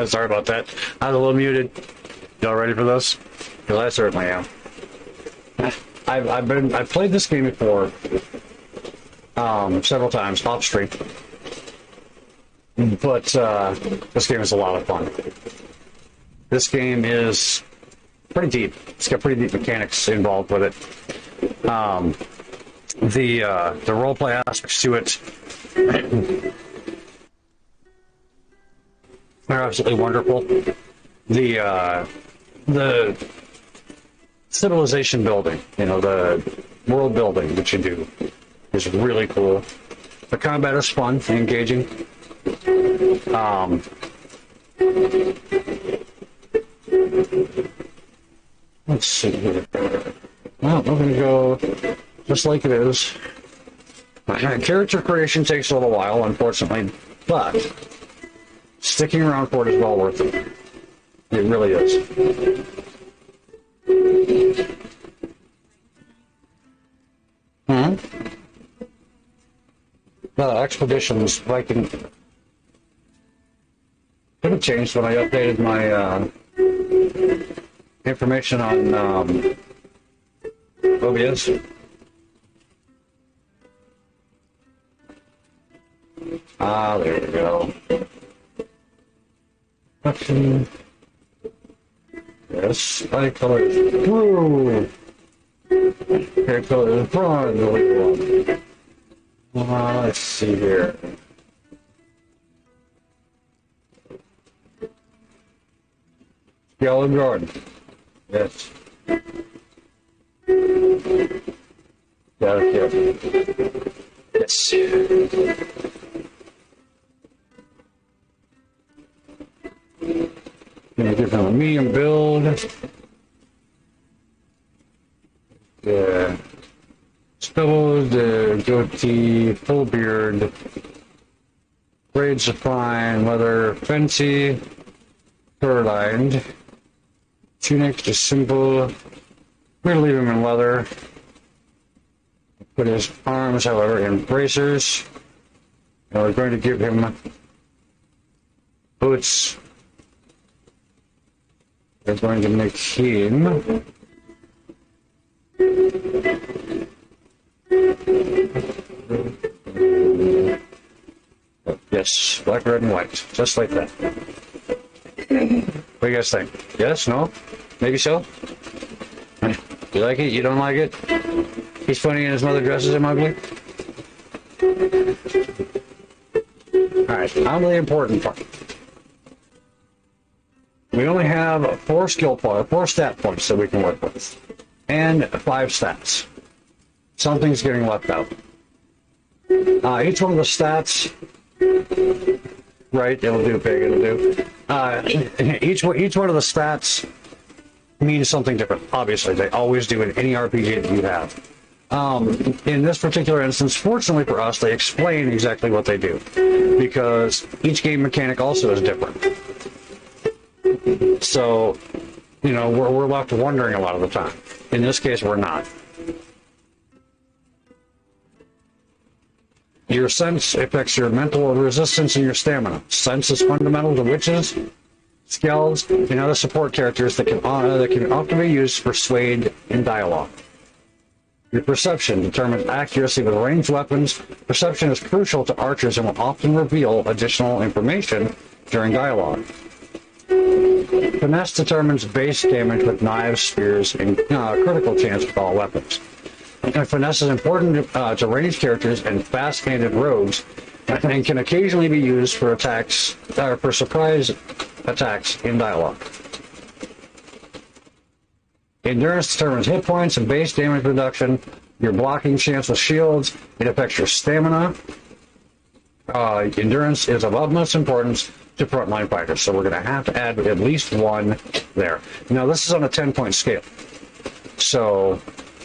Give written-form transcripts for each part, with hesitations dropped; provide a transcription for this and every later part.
Sorry about that. I was a little muted. Y'all ready for this? Because I certainly am. I've played this game before, several times off stream, but this game is a lot of fun. This game is pretty deep. It's got pretty deep mechanics involved with it. The roleplay aspects to it are absolutely wonderful. The civilization building, the world building that you do is really cool. The combat is fun and engaging. Let's see here. Well, we're going to go just like it is. Character creation takes a little while, unfortunately, but sticking around for it is well worth it. It really is. Expeditions, Viking. Could have changed when I updated my information on OBS. There we go. Yes, I color is blue. Hair color is brown. Let's see here. Yellow Garden. Yes. Got it here. Yes. Gonna give him a medium build. Yeah. Stubbles, the goatee, full beard, braids are fine, leather, fancy, fur-lined, tunic, just simple. We're gonna leave him in leather. Put his arms, however, in bracers. And we're going to give him boots. We're going to make him yes, black, red, and white, just like that. What do you guys think? Yes? No? Maybe so? You like it? You don't like it? He's funny and his mother dresses him ugly? Alright, on to the important part. We only have 4 stat points that we can work with. And 5 stats. Something's getting left out. Each one of the stats, right? It'll do big. It'll do. Each one of the stats means something different. Obviously, they always do in any RPG that you have. In this particular instance, fortunately for us, they explain exactly what they do, because each game mechanic also is different. So, we're left wondering a lot of the time. In this case, we're not. Your sense affects your mental resistance and your stamina. Sense is fundamental to witches, skells, and other support characters that can often be used to persuade in dialogue. Your perception determines accuracy with ranged weapons. Perception is crucial to archers and will often reveal additional information during dialogue. Finesse determines base damage with knives, spears, and critical chance with all weapons. Finesse is important to ranged characters and fast-handed rogues, and can occasionally be used for attacks for surprise attacks in dialogue. Endurance determines hit points and base damage reduction. Your blocking chance with shields. It affects your stamina. Endurance is of utmost importance to frontline fighters, so we're going to have to add at least 1 there. Now, this is on a 10-point scale, so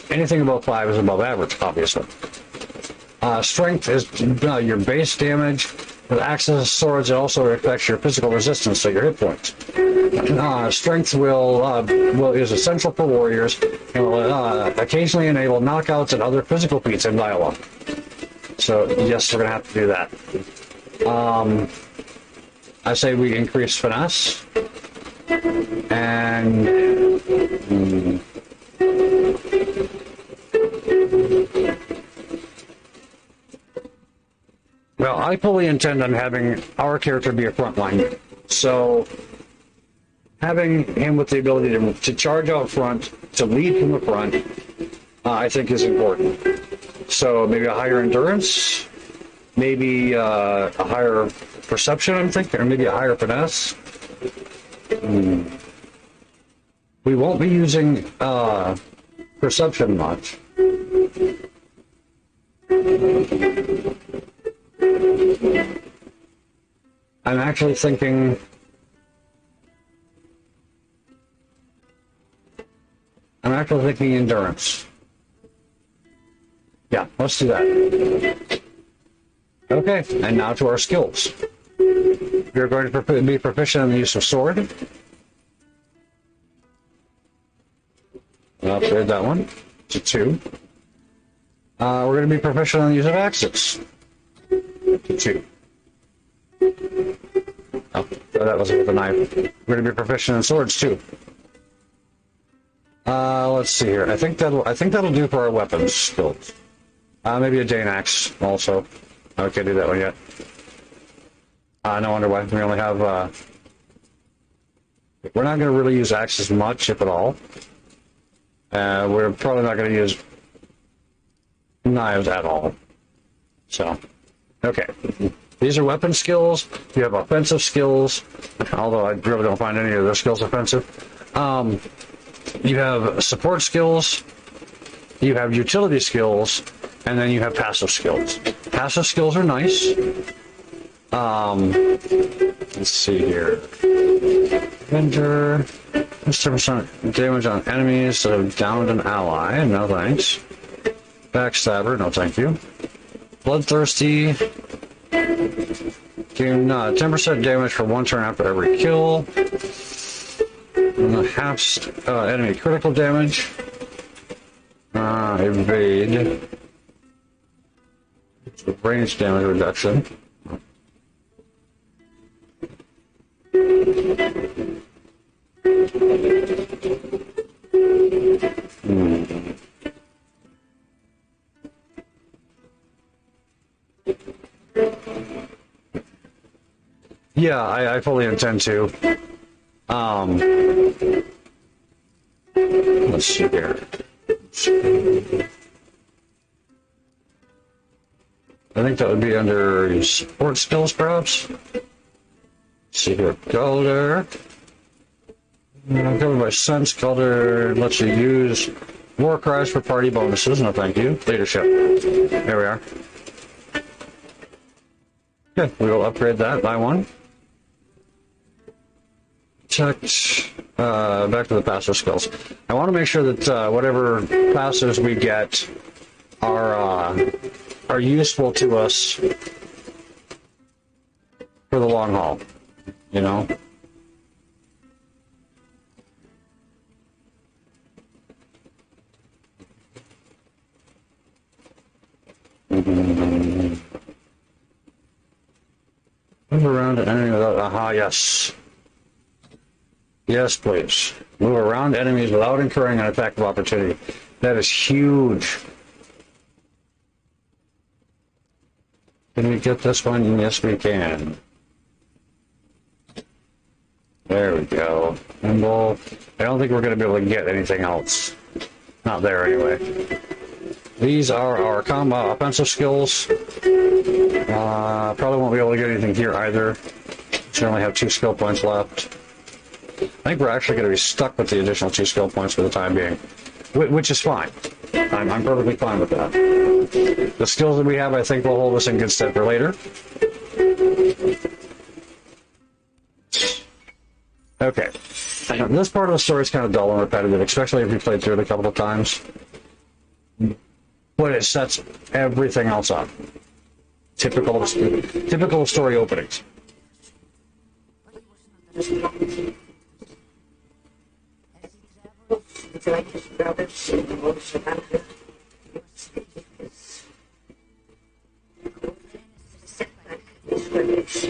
anything above 5 is above average, obviously. Strength is your base damage. With axes and swords, it also affects your physical resistance, so your hit points. Strength is essential for warriors and will occasionally enable knockouts and other physical feats in dialogue. So, yes, we're going to have to do that. I say we increase finesse. And well, I fully intend on having our character be a frontline. So having him with the ability to charge out front, to lead from the front, I think is important. So maybe a higher endurance, maybe a higher perception, I'm thinking, or maybe a higher finesse. We won't be using perception much. I'm actually thinking endurance. Yeah, let's do that. Okay, and now to our skills. We're going to be proficient in the use of sword. I'll upgrade that one to 2. We're going to be proficient in the use of axes. To 2. Oh, that wasn't with a knife. We're going to be proficient in swords too. Let's see here. I think that'll do for our weapons skills. Maybe a Dane axe also. I can't do that one yet. No wonder why. We only have. We're not going to really use axes much, if at all. We're probably not going to use knives at all. So, okay. These are weapon skills. You have offensive skills, although I really don't find any of those skills offensive. You have support skills. You have utility skills, and then you have passive skills. Passive skills are nice. Let's see here. Avenger. 10% damage on enemies that have downed an ally. No thanks. Backstabber. No thank you. Bloodthirsty. Gain 10% damage for 1 turn after every kill. And half enemy critical damage. Evade. Range damage reduction. Yeah, I fully intend to. Let's see here. I think that would be under support skills, perhaps. Let's see here. Galder. Covered by sense. Galder lets you use war cries for party bonuses. No, thank you. Leadership. There we are. Okay, we will upgrade that by 1. Check. Back to the passive skills. I want to make sure that whatever passives we get are useful to us for the long haul. You know. Move around an enemy without. Aha, yes. Yes, please. Move around enemies without incurring an attack of opportunity. That is huge. Can we get this one? Yes, we can. There we go. Nimble. I don't think we're going to be able to get anything else. Not there, anyway. These are our combat offensive skills. Probably won't be able to get anything here either. We only have 2 skill points left. I think we're actually going to be stuck with the additional 2 skill points for the time being, which is fine. I'm perfectly fine with that. The skills that we have, I think, will hold us in good stead for later. Okay. This part of the story is kind of dull and repetitive, especially if you played through it a couple of times. But it sets everything else up. Typical of story openings. His brothers in the woods around him. Setback is rubbish.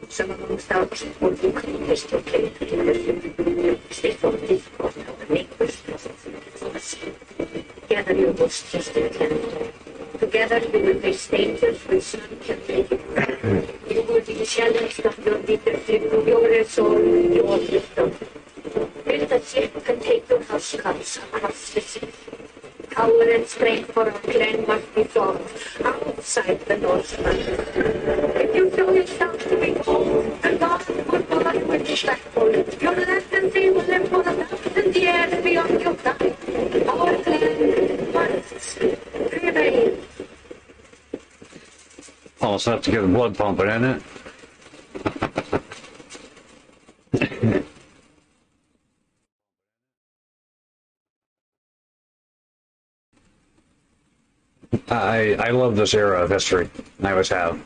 Some of them starts working consistently because they found it difficult to make this process. Together you must just intend. Together you will face dangers which none can take it. You will be challenged of your leadership, your resolve, your wisdom. Build a ship can take your housecarls across the sea. Power and strength for our clan must be sought outside the Northland. If you show yourself to be bold, and God will follow you respectful, your land and sea will live for 1,000 years beyond your time. Our clan must prevail. Almost enough to get the blood pumping, isn't it? I love this era of history. I always have.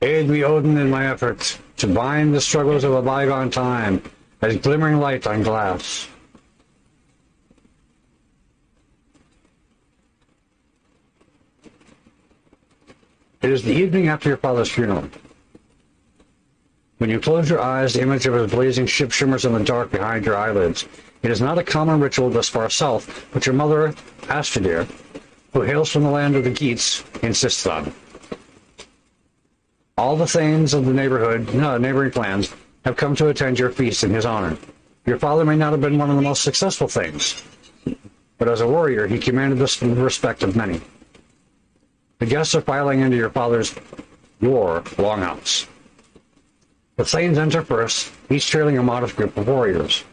Aid me, Odin, in my efforts to bind the struggles of a bygone time as glimmering light on glass. It is the evening after your father's funeral. When you close your eyes, the image of his blazing ship shimmers in the dark behind your eyelids. It is not a common ritual this far south, but your mother, Astradir, who hails from the land of the Geats, insisted on it. All the thanes of the neighboring clans, have come to attend your feast in his honor. Your father may not have been one of the most successful thanes, but as a warrior, he commanded the respect of many. The guests are filing into your longhouse. The thanes enter first, each trailing a modest group of warriors.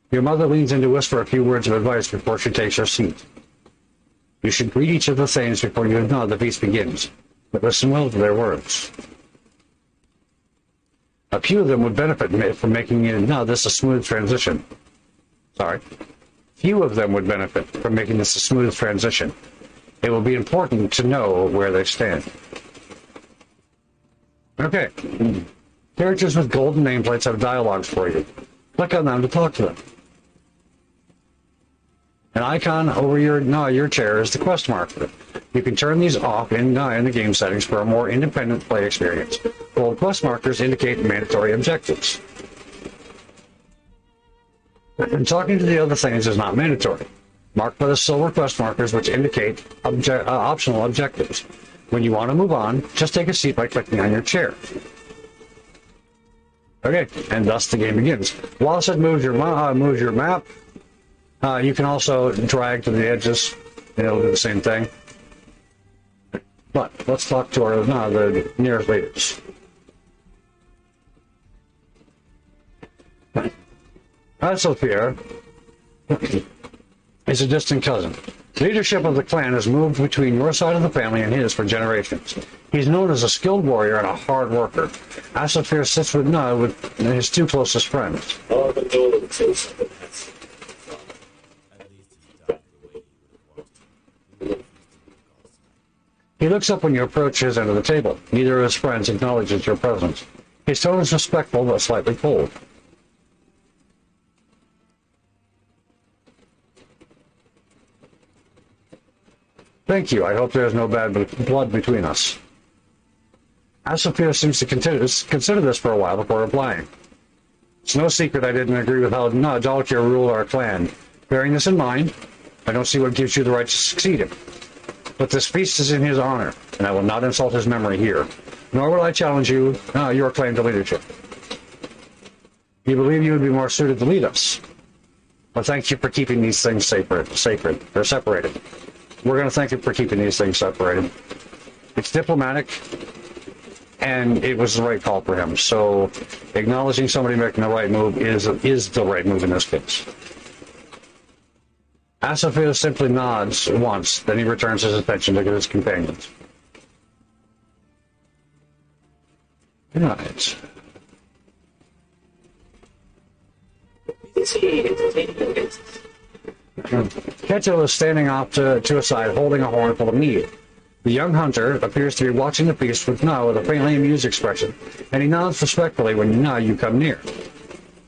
Your mother leans in to whisper a few words of advice before she takes her seat. You should greet each of the thanes before the feast begins, but listen well to their words. A few of them would benefit from making this a smooth transition. Few of them would benefit from making this a smooth transition. It will be important to know where they stand. Okay. Characters with golden nameplates have dialogues for you. Click on them to talk to them. An icon over your chair is the quest marker. You can turn these off in the game settings for a more independent play experience. Gold quest markers indicate mandatory objectives. And talking to the other things is not mandatory. Mark by the silver quest markers, which indicate optional objectives. When you want to move on, just take a seat by clicking on your chair. Okay, and thus the game begins. Whilst it moves your map, you can also drag to the edges, and it'll do the same thing. But let's talk to the nearest leaders. Asilfir is a distant cousin. Leadership of the clan has moved between your side of the family and his for generations. He's known as a skilled warrior and a hard worker. Asilfir sits with his two closest friends. He looks up when you approach his end of the table. Neither of his friends acknowledges your presence. His tone is respectful but slightly cold. Thank you. I hope there is no bad blood between us. Asilfir seems to consider this for a while before replying. It's no secret I didn't agree with how Dalkir ruled our clan. Bearing this in mind, I don't see what gives you the right to succeed him. But this feast is in his honor, and I will not insult his memory here, nor will I challenge your claim to leadership. You believe you would be more suited to lead us. Well, thank you for keeping these things separated. We're going to thank you for keeping these things separated. It's diplomatic, and it was the right call for him. So, acknowledging somebody making the right move is the right move in this case. Asilfir simply nods once, then he returns his attention to his companions. Right. Is he entertaining your guests? Keto is standing off to a side, holding a horn full of mead. The young hunter appears to be watching the feast with a faintly amused expression, and he nods respectfully when you come near.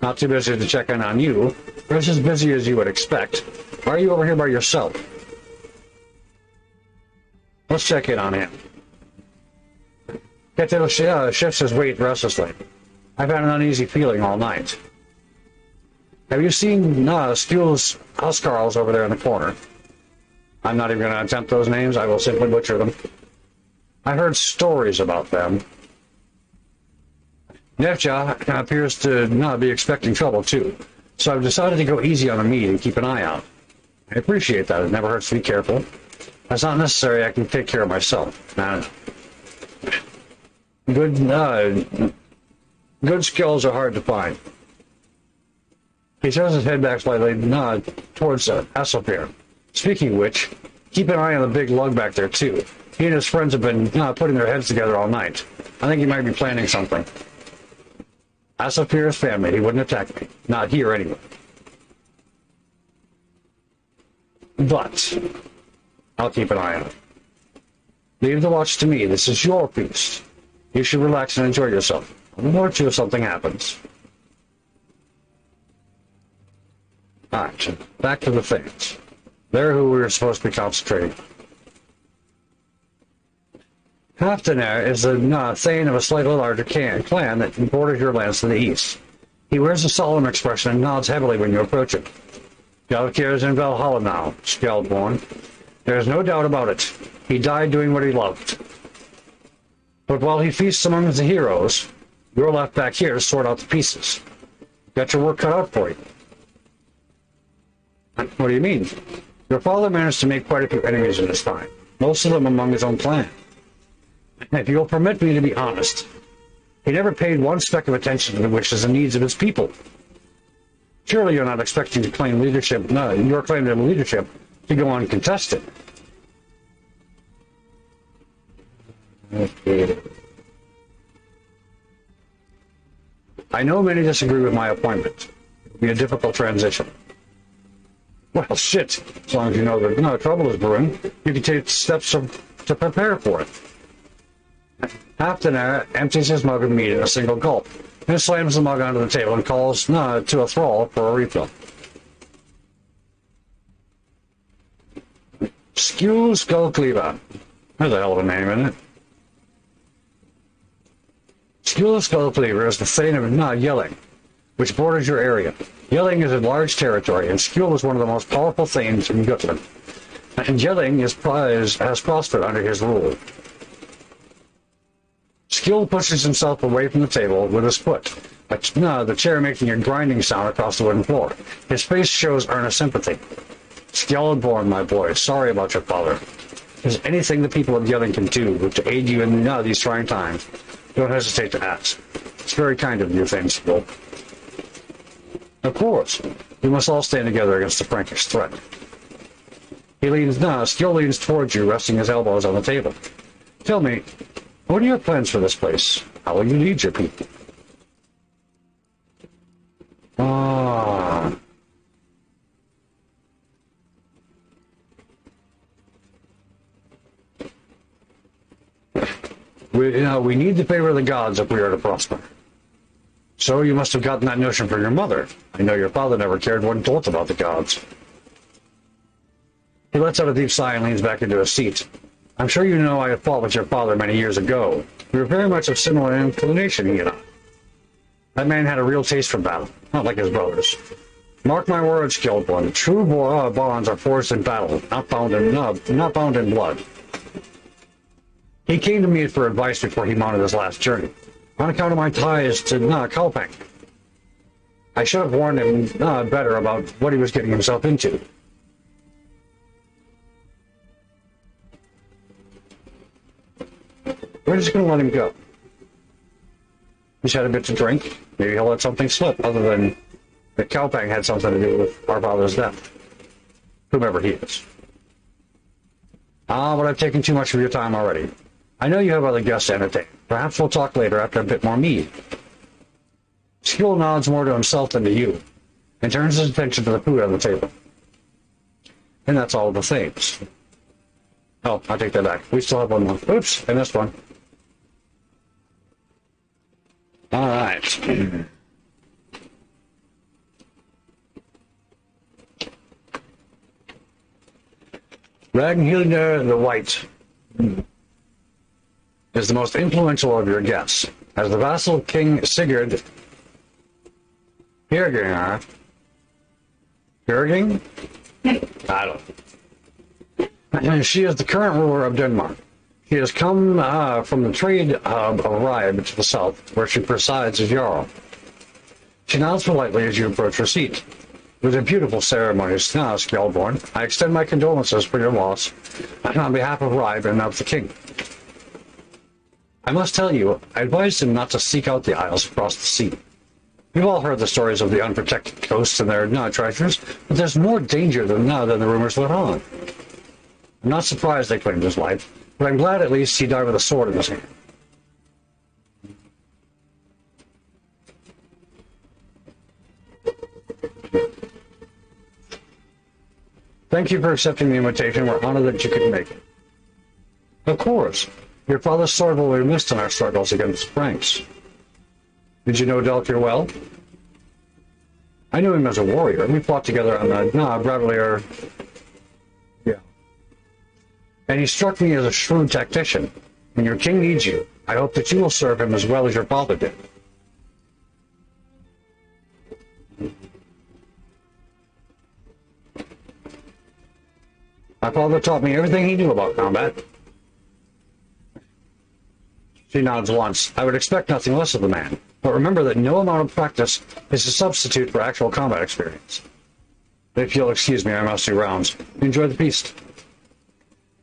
Not too busy to check in on you, but just as busy as you would expect. Why are you over here by yourself? Let's check in on him. Keto shifts his weight restlessly. I've had an uneasy feeling all night. Have you seen Skewl's housecarls over there in the corner? I'm not even going to attempt those names. I will simply butcher them. I heard stories about them. Nefja appears to not be expecting trouble, too. So I've decided to go easy on the meat and keep an eye out. I appreciate that. It never hurts to be careful. That's not necessary. I can take care of myself. Good skills are hard to find. He turns his head back slightly, towards Esselfir. Speaking of which, keep an eye on the big lug back there, too. He and his friends have been putting their heads together all night. I think he might be planning something. Esselfir's family. He wouldn't attack me. Not here, anyway. But I'll keep an eye on it. Leave the watch to me. This is your feast. You should relax and enjoy yourself. I'll alert you if something happens. Alright, back to the things. They're who we were supposed to be concentrating. Halfdaner is the Thane of a slightly larger clan that borders your lands to the east. He wears a solemn expression and nods heavily when you approach him. Galakir is in Valhalla now, Skjaldborn. There is no doubt about it. He died doing what he loved. But while he feasts among the heroes, you're left back here to sort out the pieces. Got your work cut out for you. What do you mean? Your father managed to make quite a few enemies in his time, most of them among his own clan. If you'll permit me to be honest, he never paid one speck of attention to the wishes and needs of his people. Surely you're not expecting to claim leadership, your claim to leadership to go uncontested. Okay. I know many disagree with my appointment. It will be a difficult transition. Well, shit. As long as you know that no trouble is brewing, you can take steps to prepare for it. Halfdaner empties his mug of meat in a single gulp, and slams the mug onto the table and calls to a thrall for a refill. Skew Skullcleaver. There's a hell of a name, isn't it? Skew Skullcleaver is the Thane of Yelling, which borders your area. Yelling is a large territory, and Skjul is one of the most powerful Thanes in Jutland. And Yelling has prospered under his rule. Skjul pushes himself away from the table with his foot, the chair making a grinding sound across the wooden floor. His face shows earnest sympathy. Skjaldborn, my boy, sorry about your father. If there's anything the people of Yelling can do to aid you in these trying times, don't hesitate to ask. It's very kind of you, Thane Skjul. Of course, we must all stand together against the Frankish threat. Skjul leans towards you, resting his elbows on the table. Tell me, what are your plans for this place? How will you lead your people? We need the favor of the gods if we are to prosper. So you must have gotten that notion from your mother. I know your father never cared one dolt about the gods. He lets out a deep sigh and leans back into his seat. I'm sure you know I had fought with your father many years ago. We were very much of similar inclination, he and I. That man had a real taste for battle, not like his brothers. Mark my words, Skjaldborn. True bonds are forged in battle, not bound in blood. He came to me for advice before he mounted his last journey, on account of my ties to Kalpang. I should have warned him better about what he was getting himself into. We're just going to let him go. He's had a bit to drink. Maybe he'll let something slip, other than that Kalpang had something to do with our father's death. Whomever he is. But I've taken too much of your time already. I know you have other guests to entertain. Perhaps we'll talk later after a bit more mead. Skjul nods more to himself than to you, and turns his attention to the food on the table. And that's all the things. Oh, I'll take that back. We still have one more. Oops, I missed one. All right. Ragnhildur the White is the most influential of your guests. As the vassal King Sigurd Hirgingar, Hirging? I don't know. And she is the current ruler of Denmark. She has come from the trade hub of Ribe to the south, where she presides as Jarl. She nods politely as you approach her seat. With a beautiful ceremony, Skjaldborn, I extend my condolences for your loss, and on behalf of Ribe and of the king. I must tell you, I advised him not to seek out the isles across the sea. We've all heard the stories of the unprotected coasts and their treasures, but there's more danger than the rumors let on. I'm not surprised they claimed his life, but I'm glad at least he died with a sword in his hand. Thank you for accepting the invitation. We're honored that you could make it. Of course. Your father's sword will be missed in our struggles against the Franks. Did you know Delkir well? I knew him as a warrior. We fought together on the Bradleyr. Yeah. And he struck me as a shrewd tactician. When your king needs you, I hope that you will serve him as well as your father did. My father taught me everything he knew about combat. She nods once. I would expect nothing less of the man, but remember that no amount of practice is a substitute for actual combat experience. If you'll excuse me, I must do rounds. Enjoy the feast.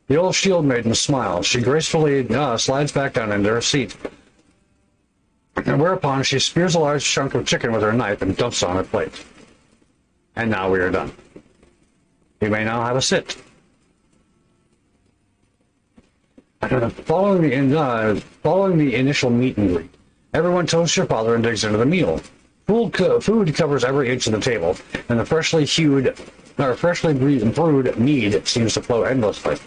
The old shield maiden smiles. She gracefully slides back down into her seat, and whereupon she spears a large chunk of chicken with her knife and dumps it on her plate. And now we are done. You may now have a sit. Following the initial meet and greet, everyone toasts your father and digs into the meal. Food covers every inch of the table, and the freshly brewed mead seems to flow endlessly.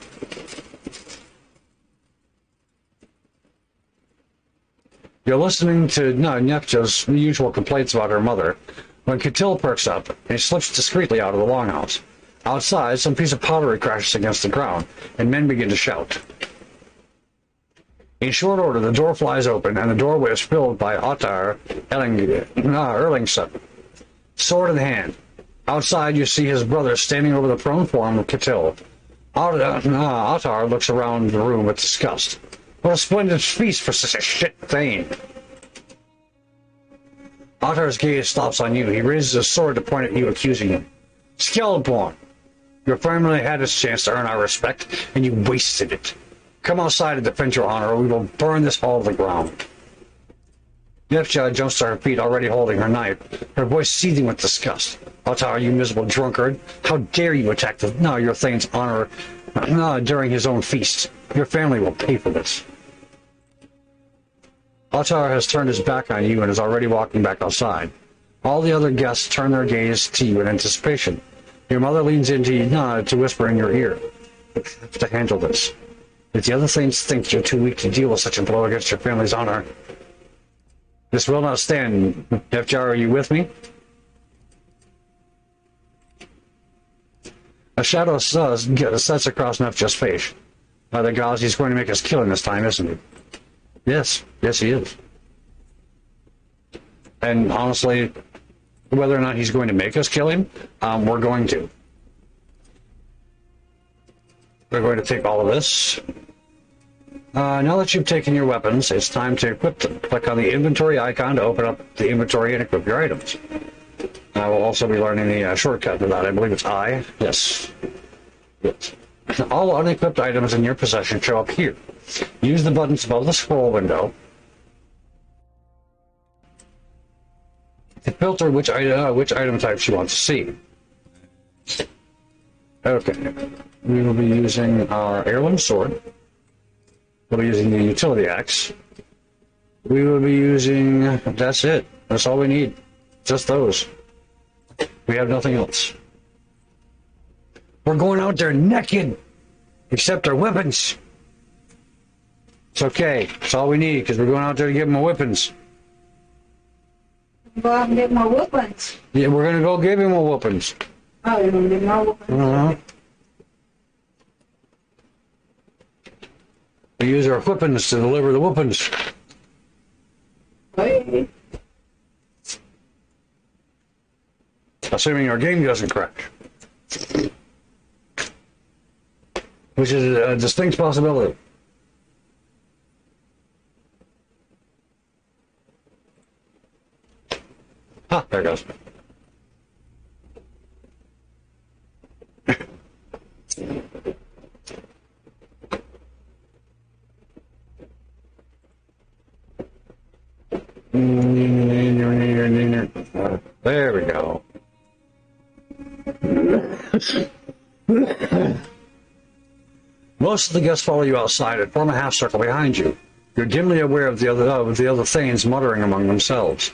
You're listening to Nefja's usual complaints about her mother, when Ketil perks up and slips discreetly out of the longhouse. Outside, some piece of pottery crashes against the ground, and men begin to shout. In short order, the door flies open, and the doorway is filled by Ottar Erlingsson, sword in hand. Outside, you see his brother standing over the prone form of Ketil. Ottar looks around the room with disgust. What a splendid feast for such a shit thing! Ottar's gaze stops on you. He raises his sword to point at you, accusing you. Skjaldborn! Your family had its chance to earn our respect, and you wasted it. Come outside and defend your honor, or we will burn this hall to the ground. Nefja jumps to her feet, already holding her knife, her voice seething with disgust. Ottar, you miserable drunkard! How dare you attack your Thane's honor during his own feast? Your family will pay for this. Ottar has turned his back on you and is already walking back outside. All the other guests turn their gaze to you in anticipation. Your mother leans into you to whisper in your ear. You have to handle this. If the other things think you're too weak to deal with such a blow against your family's honor, this will not stand. Nefja, are you with me? A shadow sets across Nefja's face. By the gods, he's going to make us kill him this time, isn't he? Yes, he is. And honestly, whether or not he's going to make us kill him, we're going to. We're going to take all of this. Now that you've taken your weapons, it's time to equip them. Click on the inventory icon to open up the inventory and equip your items. I will also be learning the shortcut for that. I believe it's I. Yes. All unequipped items in your possession show up here. Use the buttons above the scroll window to filter which item types you want to see. Okay. We will be using our heirloom sword. We'll be using the utility axe. We will be using... That's it. That's all we need. Just those. We have nothing else. We're going out there naked, except our weapons. It's okay. It's all we need, because we're going out there to give them weapons. Go out and get my weapons. Yeah, we're going to go give him a weapons. Oh, you're going to get my weapons? Uh-huh. We use our weapons to deliver the weapons. Hey. Assuming our game doesn't crash. Which is a distinct possibility. Ah, there it goes. There we go. Most of the guests follow you outside and form a half circle behind you. You're dimly aware of the other Thanes muttering among themselves.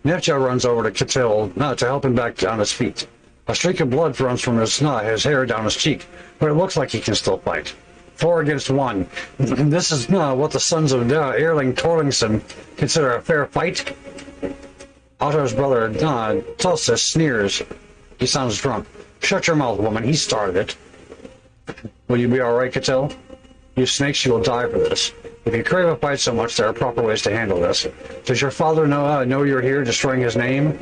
Nefja runs over to Catil to help him back on his feet. A streak of blood runs from his hair down his cheek, but it looks like he can still fight. 4 against 1. This is what the sons of Erling Torlingsson consider a fair fight. Otto's brother, Tulsis, sneers. He sounds drunk. Shut your mouth, woman. He started it. Will you be alright, Catil? You snakes, you will die for this. If you crave a fight so much, there are proper ways to handle this. Does your father know you're here, destroying his name?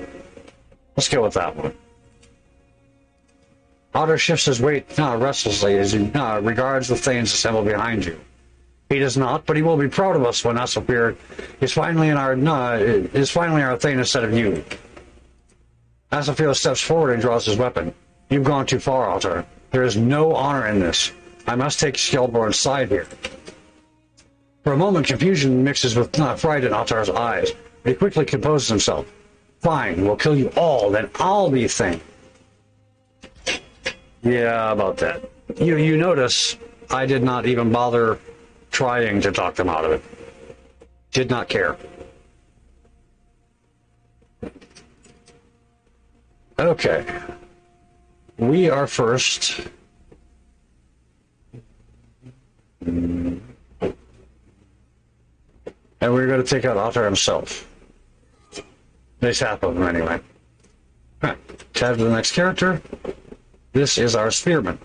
Let's go with that one. Otto shifts his weight restlessly as he regards the Thanes assembled behind you. He does not, but he will be proud of us when Asopir is finally our Thane instead of you. Asopir steps forward and draws his weapon. You've gone too far, Otto. There is no honor in this. I must take Skjelborn's side here. For a moment, confusion mixes with fright in Ottar's eyes, but he quickly composes himself. Fine, we'll kill you all, then I'll be Thane. Yeah, about that. You notice I did not even bother trying to talk them out of it. Did not care. Okay. We are first. And we're going to take out Ottar himself. At least half of him, anyway. Alright, tab to the next character. This is our spearman.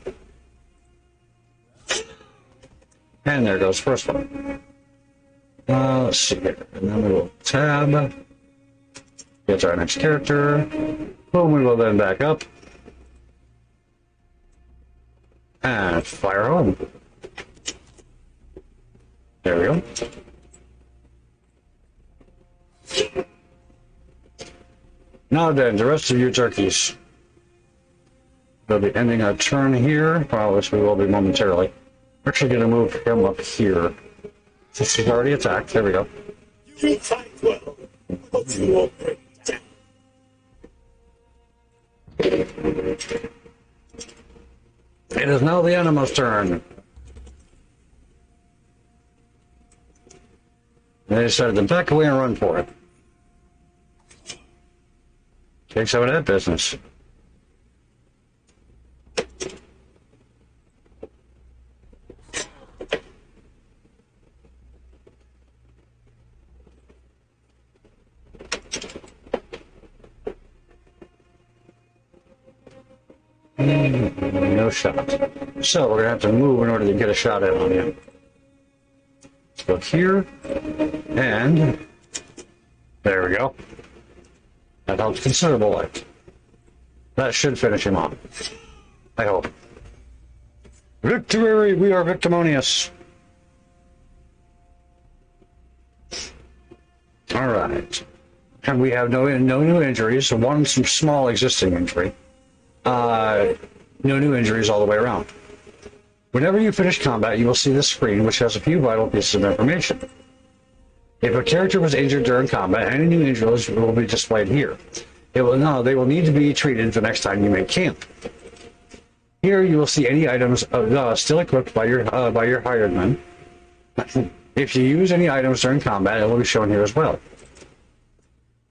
And there goes the first one. Let's see here. And then we will tab. Get to our next character. Boom, we will then back up. And fire home. There we go. Now then, the rest of you turkeys. We'll be ending our turn here, which we will be momentarily. We're actually going to move him up here. Since he's already attacked, there we go. You fight well, but you will break down. It is now the Animal's turn. They decided to back away and run for it. Take some of that business. No shot. So we're going to have to move in order to get a shot in on him. Let's go here. And there we go. That helps considerable light. That should finish him off. I hope. Victory! We are victimonious. Alright. And we have no new injuries, one some small existing injury. No new injuries all the way around. Whenever you finish combat, you will see this screen, which has a few vital pieces of information. If a character was injured during combat, any new injuries will be displayed here. They will need to be treated the next time you make camp. Here you will see any items still equipped by your hired men. If you use any items during combat, it will be shown here as well.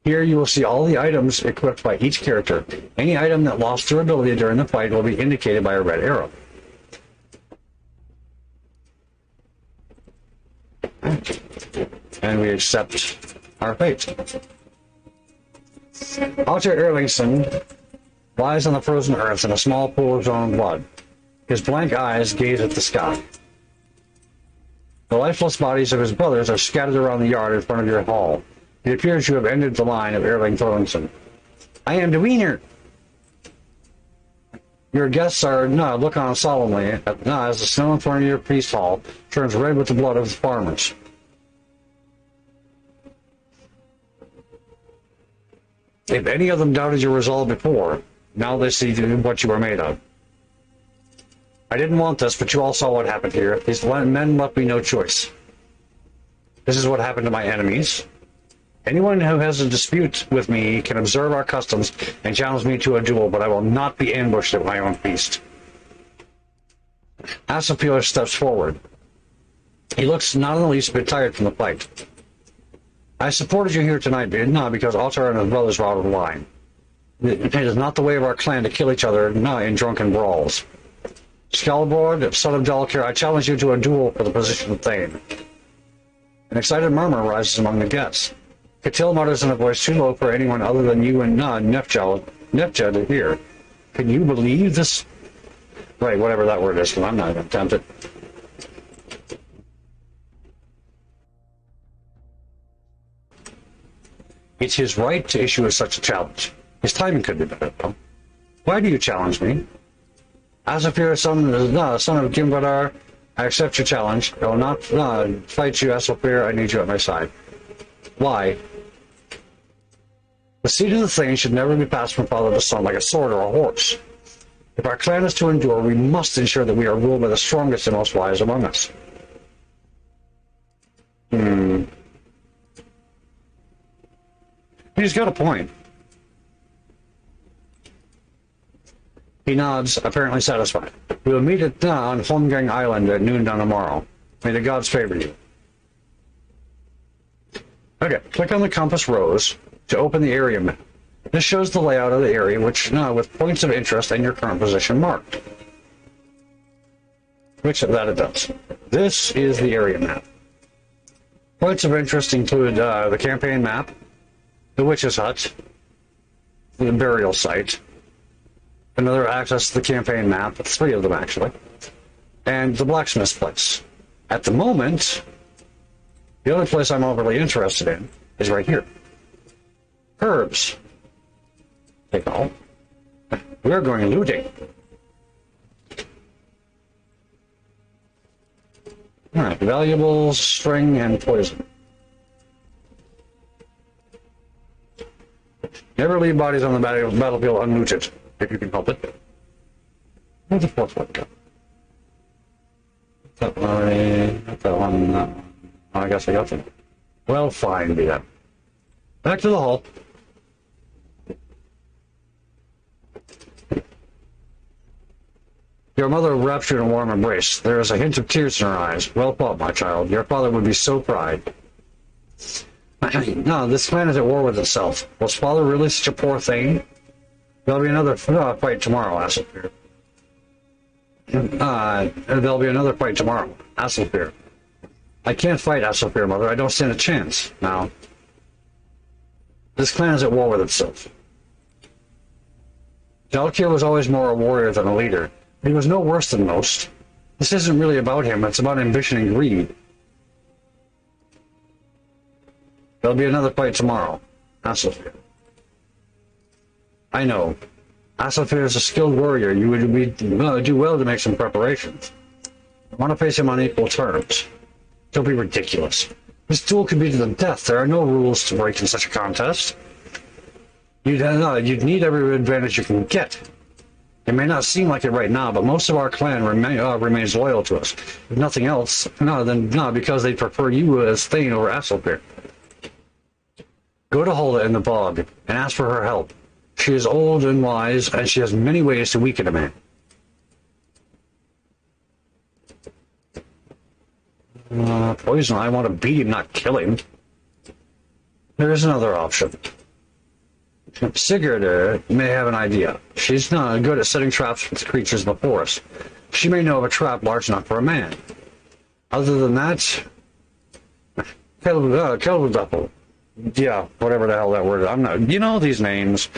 Here you will see all the items equipped by each character. Any item that lost their ability during the fight will be indicated by a red arrow. And we accept our fate. Alter Erlingson lies on the frozen earth in a small pool of his own blood. His blank eyes gaze at the sky. The lifeless bodies of his brothers are scattered around the yard in front of your hall. It appears you have ended the line of Erling Thorlingson. I am the wiener. Your guests are look on solemnly as the snow in front of your priest hall turns red with the blood of the farmers. If any of them doubted your resolve before, now they see what you are made of. I didn't want this, but you all saw what happened here. These men left me no choice. This is what happened to my enemies. Anyone who has a dispute with me can observe our customs and challenge me to a duel, but I will not be ambushed at my own feast. Asapir steps forward. He looks not in the least bit tired from the fight. I supported you here tonight, not because Altar and his brothers were out of line. It is not the way of our clan to kill each other in drunken brawls. Skaldborg, son of Dalkir, I challenge you to a duel for the position of Thane. An excited murmur rises among the guests. Katil mutters in a voice too low for anyone other than you and Nefja to hear. Can you believe this? Right, whatever that word is, because I'm not even tempted. It's his right to issue such a challenge. His timing could be better, though. Why do you challenge me? Asapir, son of Gimbadar, I accept your challenge. I will not fight you, Asapir. I need you at my side. Why? The seed of the thing should never be passed from father to son like a sword or a horse. If our clan is to endure, we must ensure that we are ruled by the strongest and most wise among us. He's got a point. He nods, apparently satisfied. We will meet on Holmgang Island at noon tomorrow. May the gods favor you. Okay, click on the compass rose to open the area map. This shows the layout of the area, with points of interest and your current position marked. Which that it does. This is the area map. Points of interest include the campaign map, the witch's hut, the burial site, another access to the campaign map, 3 of them actually, and the blacksmith's place. At the moment, the only place I'm overly interested in is right here. Herbs. Take all. We're going looting. Alright, valuables, string, and poison. Never leave bodies on the battlefield unlooted, if you can help it. Where's the 4th one go? Not that one, that one. Oh, I guess I got them. Well, fine, be that. Back to the hall. Your mother wraps you in a warm embrace. There is a hint of tears in her eyes. Well fought, my child. Your father would be so proud. No, this clan is at war with itself. Was father really such a poor thing? There'll be another fight tomorrow, Asselfear. There'll be another fight tomorrow, Asselfear. I can't fight Asselfear, mother. I don't stand a chance. Now, this clan is at war with itself. Dalkir was always more a warrior than a leader. He was no worse than most. This isn't really about him. It's about ambition and greed. There'll be another fight tomorrow, Asselfear. I know. Asselfear is a skilled warrior. You would do well to make some preparations. I want to face him on equal terms. Don't be ridiculous. This duel could be to the death. There are no rules to break in such a contest. You'd need every advantage you can get. It may not seem like it right now, but most of our clan remains loyal to us. If nothing else, because they prefer you as Thane over Asselfear. Go to Hulda in the bog and ask for her help. She is old and wise, and she has many ways to weaken a man. Poison, I want to beat him, not kill him. There is another option. Sigurd may have an idea. She's not good at setting traps with creatures in the forest. She may know of a trap large enough for a man. Other than that, Kelvin, yeah, whatever the hell that word is. I'm not. You know these names.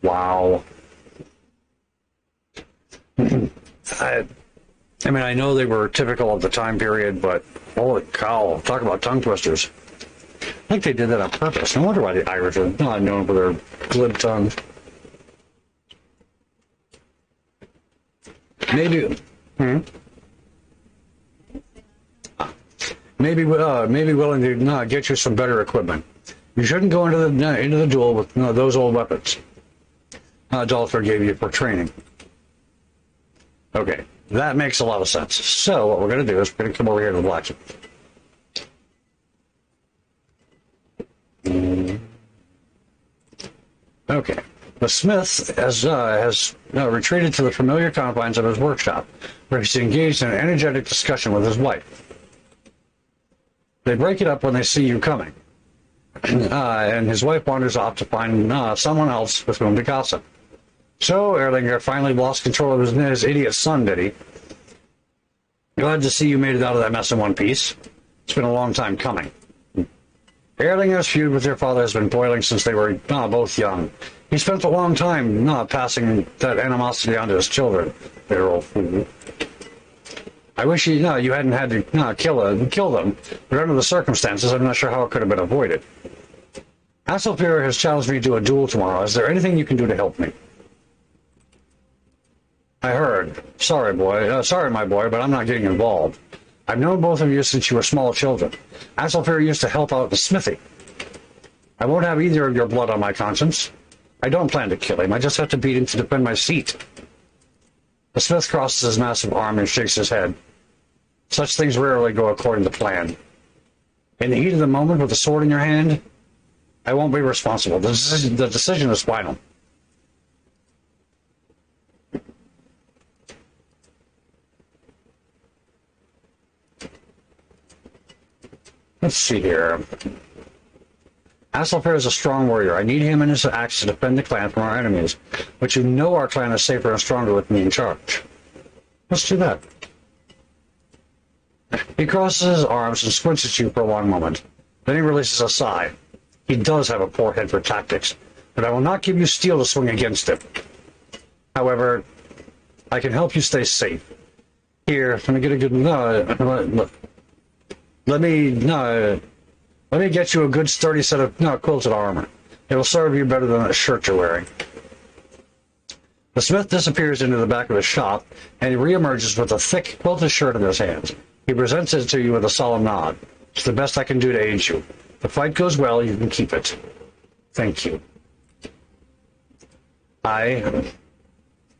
Wow. I mean, I know they were typical of the time period, but holy cow, talk about tongue twisters. I think they did that on purpose. No wonder why the Irish are not known for their glib tongues. Maybe, maybe willing to get you some better equipment. You shouldn't go into the duel with those old weapons Dolphur gave you for training. Okay, that makes a lot of sense. So what we're going to do is we're going to come over here to the blacksmith. Okay, the smith has retreated to the familiar confines of his workshop, where he's engaged in an energetic discussion with his wife. They break it up when they see you coming, and his wife wanders off to find someone else with whom to gossip. So Erlinger finally lost control of his idiot son, did he? Glad to see you made it out of that mess in one piece. It's been a long time coming. Erlinger's feud with your father has been boiling since they were both young. He spent a long time passing that animosity on to his children. They're old fool. I wish you hadn't had to kill them, but under the circumstances, I'm not sure how it could have been avoided. Hasselfjord has challenged me to a duel tomorrow. Is there anything you can do to help me? I heard. Sorry, my boy, but I'm not getting involved. I've known both of you since you were small children. Hasselfjord used to help out in the smithy. I won't have either of your blood on my conscience. I don't plan to kill him. I just have to beat him to defend my seat. The smith crosses his massive arm and shakes his head. Such things rarely go according to plan. In the heat of the moment with the sword in your hand, I won't be responsible. The decision is final. Let's see here. Hasselfjord is a strong warrior. I need him and his axe to defend the clan from our enemies, but you know our clan is safer and stronger with me in charge. Let's do that. He crosses his arms and squints at you for a long moment. Then he releases a sigh. He does have a poor head for tactics, but I will not give you steel to swing against him. However, I can help you stay safe. Here, let me get a good... Let me get you a good sturdy set of quilted armor. It'll serve you better than that shirt you're wearing. The smith disappears into the back of his shop, and he reemerges with a thick quilted shirt in his hands. He presents it to you with a solemn nod. It's the best I can do to aid you. If the fight goes well, you can keep it. Thank you.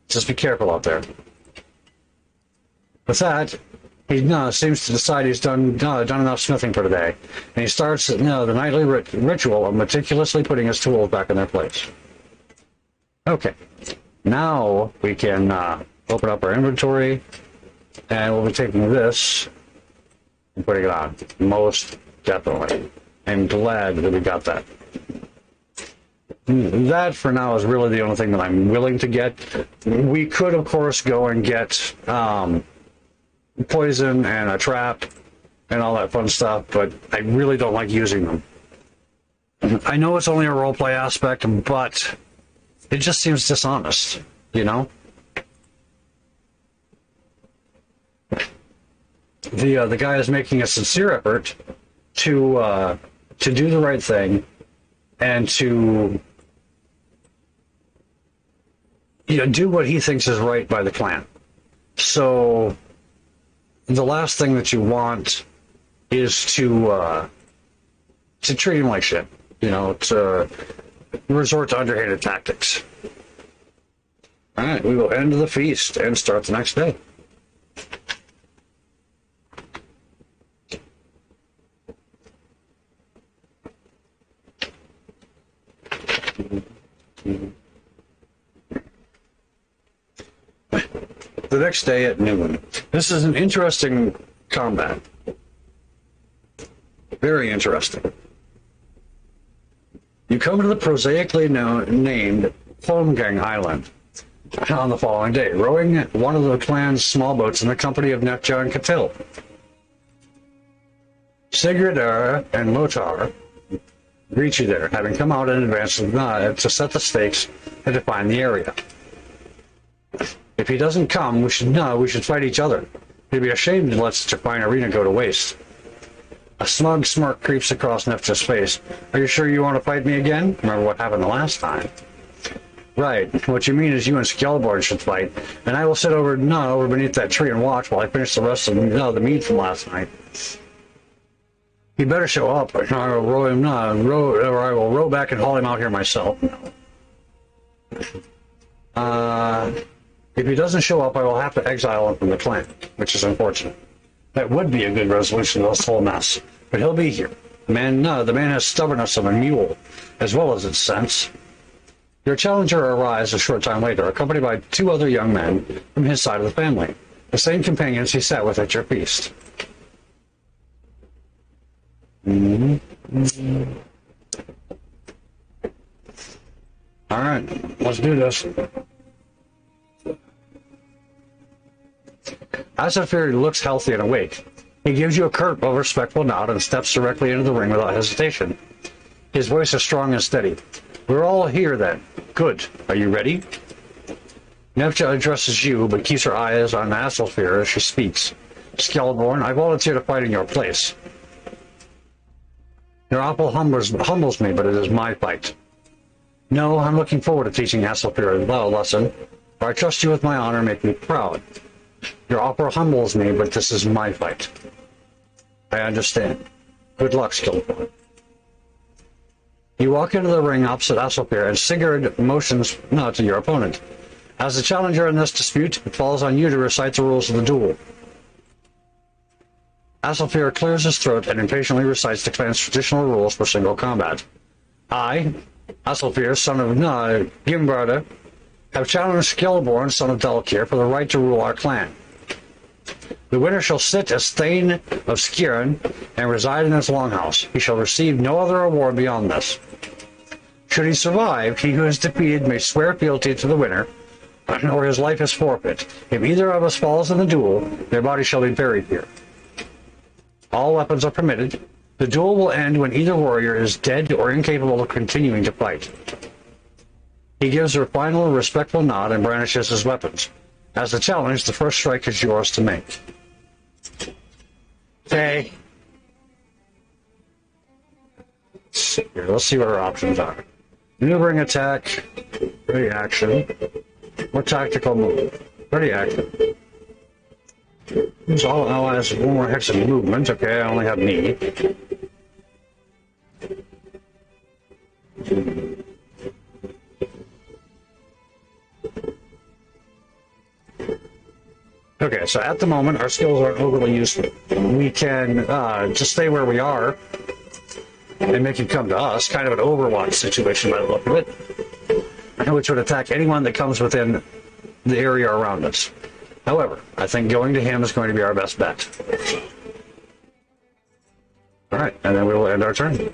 Just be careful out there. With that, he seems to decide he's done enough smithing for today, and he starts the nightly ritual of meticulously putting his tools back in their place. Okay, now we can open up our inventory, and we'll be taking this and putting it on. Most definitely. I'm glad that we got that. That, for now, is really the only thing that I'm willing to get. We could, of course, go and get... poison and a trap and all that fun stuff, but I really don't like using them. I know it's only a roleplay aspect, but it just seems dishonest, you know? The guy is making a sincere effort to do the right thing and to do what he thinks is right by the clan. So the last thing that you want is to treat him like shit, to resort to underhanded tactics. All right, we will end the feast and start the next day. The next day at noon. This is an interesting combat. Very interesting. You come to the prosaically named Holmgang Island on the following day, rowing one of the clan's small boats in the company of Netjar and Catil. Sigurdur and Lotar greet you there, having come out in advance to set the stakes and define the area. If he doesn't come, we should fight each other. It'd be a shame to let such a fine arena go to waste. A smug smirk creeps across Nefja's face. Are you sure you want to fight me again? Remember what happened the last time? Right. What you mean is you and Skeleborn should fight, and I will sit over beneath that tree and watch while I finish the rest of the mead from last night. He better show up, or I will row back and haul him out here myself. If he doesn't show up, I will have to exile him from the clan, which is unfortunate. That would be a good resolution to this whole mess, but he'll be here. The man has stubbornness of a mule, as well as its sense. Your challenger arrives a short time later, accompanied by 2 other young men from his side of the family, the same companions he sat with at your feast. All right, let's do this. Asafir looks healthy and awake. He gives you a curt but respectful nod and steps directly into the ring without hesitation. His voice is strong and steady. We're all here then. Good. Are you ready? Nefja addresses you, but keeps her eyes on Asafir as she speaks. Skeleborn, I volunteer to fight in your place. Your apple humbles me, but it is my fight. No, I'm looking forward to teaching Asafir a lesson, for I trust you with my honor, make me proud. Your opera humbles me, but this is my fight. I understand. Good luck, Skeleborn. You walk into the ring opposite Asafir, and Sigurd motions to your opponent. As the challenger in this dispute, it falls on you to recite the rules of the duel. Asafir clears his throat and impatiently recites the clan's traditional rules for single combat. I, Asafir, son of Gimbarda, have challenged Skeleborn, son of Dalkir, for the right to rule our clan. The winner shall sit as Thane of Skiren and reside in his longhouse. He shall receive no other award beyond this. Should he survive, he who is defeated may swear fealty to the winner, or his life is forfeit. If either of us falls in the duel, their body shall be buried here. All weapons are permitted. The duel will end when either warrior is dead or incapable of continuing to fight. He gives a final respectful nod and brandishes his weapons. As a challenge, the first strike is yours to make. Okay. Let's see what our options are. Maneuvering attack, ready action, or tactical move. Ready action. So all allies have 1 more hex of movement. Okay, I only have knee. Okay, so at the moment, our skills aren't overly useful. We can just stay where we are and make him come to us, kind of an Overwatch situation by the look of it, which would attack anyone that comes within the area around us. However, I think going to him is going to be our best bet. Alright, and then we will end our turn.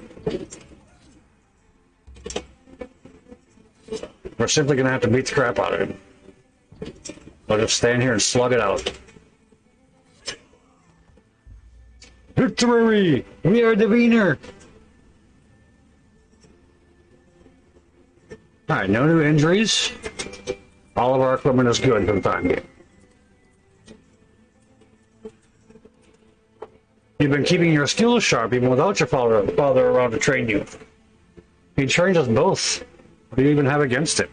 We're simply going to have to beat the crap out of him. We'll just stand here and slug it out. Victory! We are the winner! Alright, no new injuries. All of our equipment is good for the time being. You've been keeping your skills sharp even without your father around to train you. He trained us both. What do you even have against it?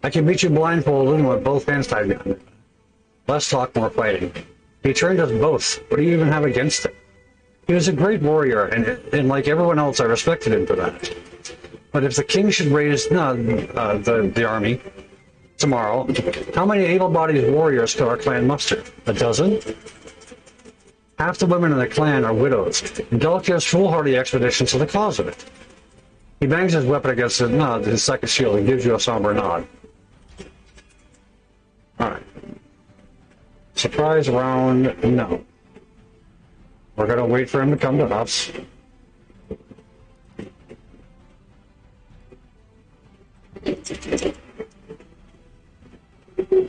I can beat you blindfolded and with both hands tied behind. Less talk, more fighting. He trained us both. What do you even have against it? He was a great warrior, and like everyone else, I respected him for that. But if the king should raise the army tomorrow, how many able-bodied warriors could our clan muster? A dozen? Half the women in the clan are widows, and Dalkir's foolhardy expedition to the cause of it. He bangs his weapon against his second shield and gives you a somber nod. Alright. Surprise round, no. We're going to wait for him to come to us.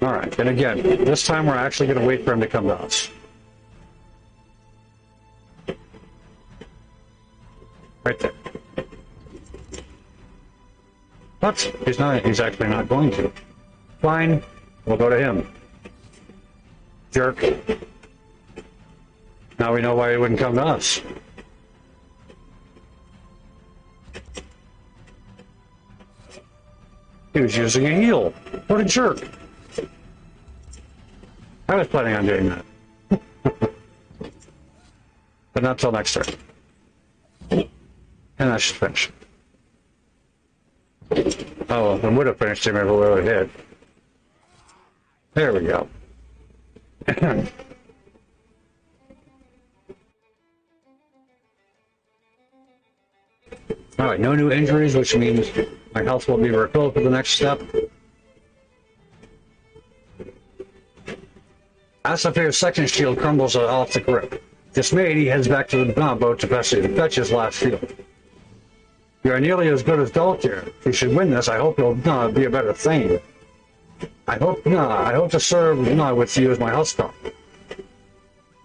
Alright, and again, this time we're actually going to wait for him to come to us. Right there. But he's actually not going to. Fine, we'll go to him. Jerk. Now we know why he wouldn't come to us. He was using a heal. What a jerk. I was planning on doing that. But not till next turn. And that should finish. Oh, I would have finished him if we would have hit. There we go. Alright, no new injuries, which means my health will be refilled for the next step. Asafir's second shield crumbles off the grip. Dismayed, he heads back to the boat to fetch his last shield. You are nearly as good as Daltir. If you should win this, I hope you'll be a better Thane. I hope to serve with you as my housecarl.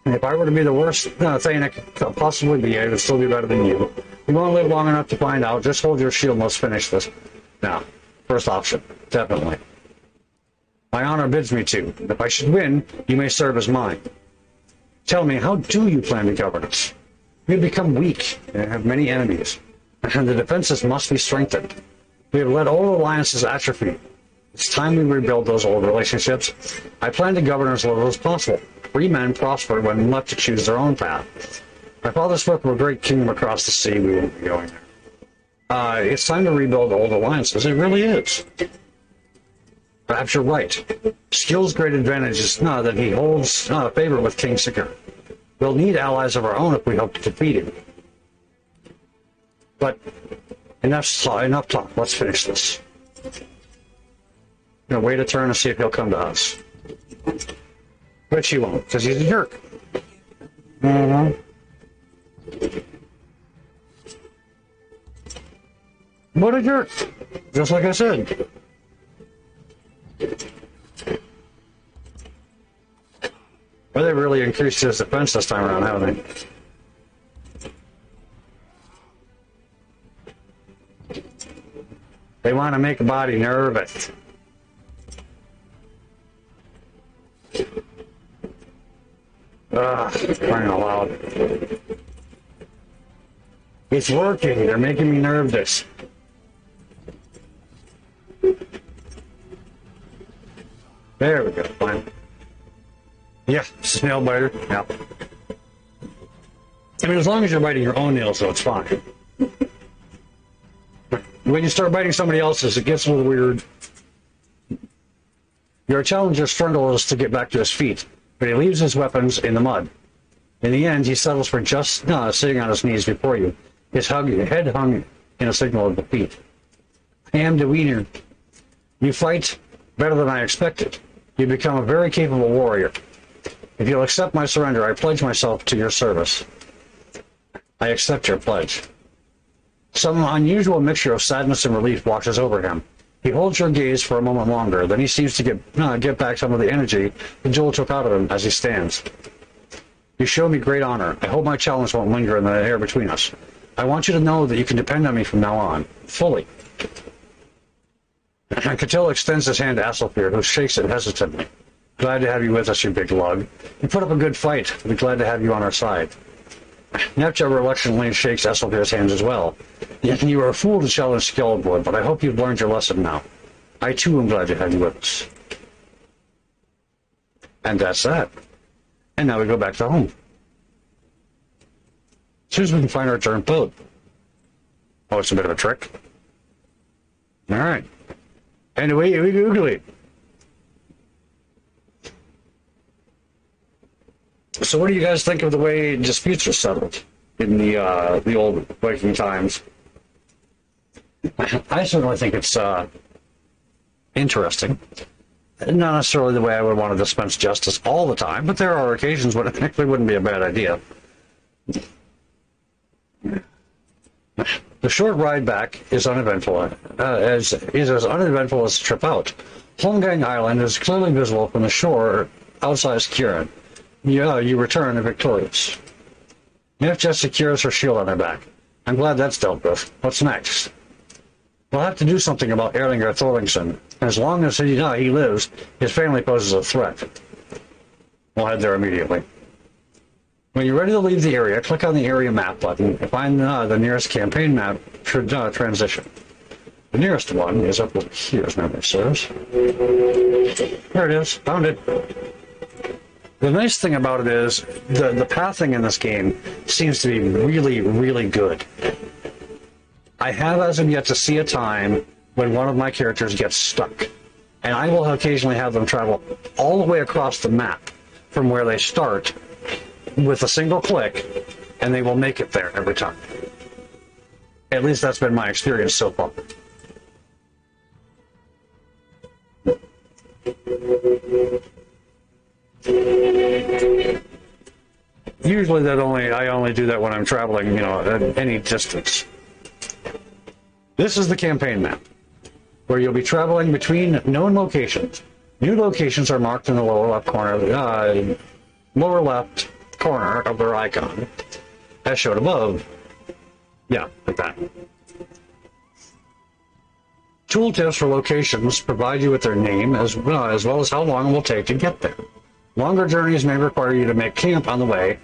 And if I were to be the worst Thane I could possibly be, I would still be better than you. You won't live long enough to find out. Just hold your shield and let's finish this. Now, first option, definitely. My honor bids me to. If I should win, you may serve as mine. Tell me, how do you plan to govern us? We have become weak and have many enemies, and the defenses must be strengthened. We have let old alliances atrophy. It's time we rebuild those old relationships. I plan to govern as little as possible. Free men prosper when left to choose their own path. My father spoke of a great kingdom across the sea. We won't be going there. It's time to rebuild old alliances. It really is. Perhaps you're right. Skill's great advantage is that he holds favor with King Sigurd. We'll need allies of our own if we hope to defeat him. But enough talk. Let's finish this. I'm gonna wait a turn and see if he'll come to us. Which he won't, because he's a jerk. What a jerk! Just like I said. Well, they really increased his defense this time around, haven't they? They want to make a body nervous. Crying out loud. It's working. They're making me nervous. There we go. Fine. Yeah, snail biter. Yeah. I mean, as long as you're biting your own nails, though, it's fine. When you start biting somebody else's, it gets a little weird. Your challenger struggles to get back to his feet, but he leaves his weapons in the mud. In the end, he settles for just sitting on his knees before you, his head hung in a signal of defeat. I am the wiener. You fight better than I expected. You become a very capable warrior. If you'll accept my surrender, I pledge myself to your service. I accept your pledge. Some unusual mixture of sadness and relief washes over him. He holds your gaze for a moment longer, then he seems to get back some of the energy the jewel took out of him as he stands. You show me great honor. I hope my challenge won't linger in the air between us. I want you to know that you can depend on me from now on, fully. Catil extends his hand to Asselfir, who shakes it hesitantly. Glad to have you with us, you big lug. You put up a good fight. We'll be glad to have you on our side. Nepja reluctantly shakes Esselfir's hands as well. Yet you are a fool to challenge Skjeldwood, but I hope you've learned your lesson now. I too am glad to have you with us. And that's that. And now we go back to home. As soon as we can find our return boat. Oh, it's a bit of a trick. Alright. Anyway, oogly. So what do you guys think of the way disputes are settled in the old Viking times? I certainly think it's interesting. Not necessarily the way I would want to dispense justice all the time, but there are occasions when it actually wouldn't be a bad idea. The short ride back is uneventful, as uneventful as the trip out. Holmgang Island is clearly visible from the shore outside Kirin. You return victorious. Nif just secures her shield on her back. I'm glad that's dealt with. What's next? We'll have to do something about Erlinger Thorlingson. As long as he lives, his family poses a threat. We'll head there immediately. When you're ready to leave the area, click on the area map button and find the nearest campaign map transition. The nearest one is up here, as memory serves. There it is. Found it. The nice thing about it is the pathing in this game seems to be really, really good. I have as of yet to see a time when one of my characters gets stuck, and I will occasionally have them travel all the way across the map from where they start with a single click, and they will make it there every time. At least that's been my experience so far. Usually I only do that when I'm traveling, at any distance. This is the campaign map, where you'll be traveling between known locations. New locations are marked in the lower left corner of their icon, as shown above. Yeah, like that. Tooltips for locations provide you with their name as well as how long it will take to get there. Longer journeys may require you to make camp on the way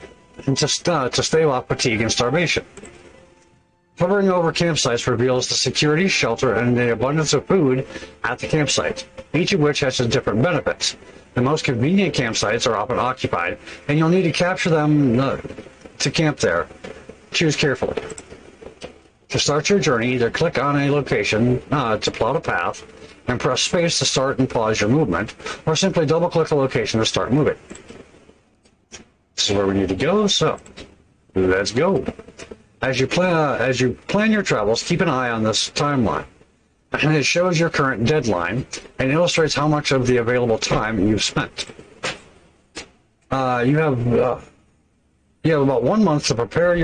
and to stave off fatigue and starvation. Hovering over campsites reveals the security, shelter, and the abundance of food at the campsite, each of which has different benefits. The most convenient campsites are often occupied, and you'll need to capture them to camp there. Choose carefully. To start your journey, either click on a location to plot a path, and press space to start and pause your movement, or simply double-click a location to start moving. This is where we need to go, so let's go. As you plan your travels, keep an eye on this timeline, and it shows your current deadline and illustrates how much of the available time you've spent. You have about 1 month to prepare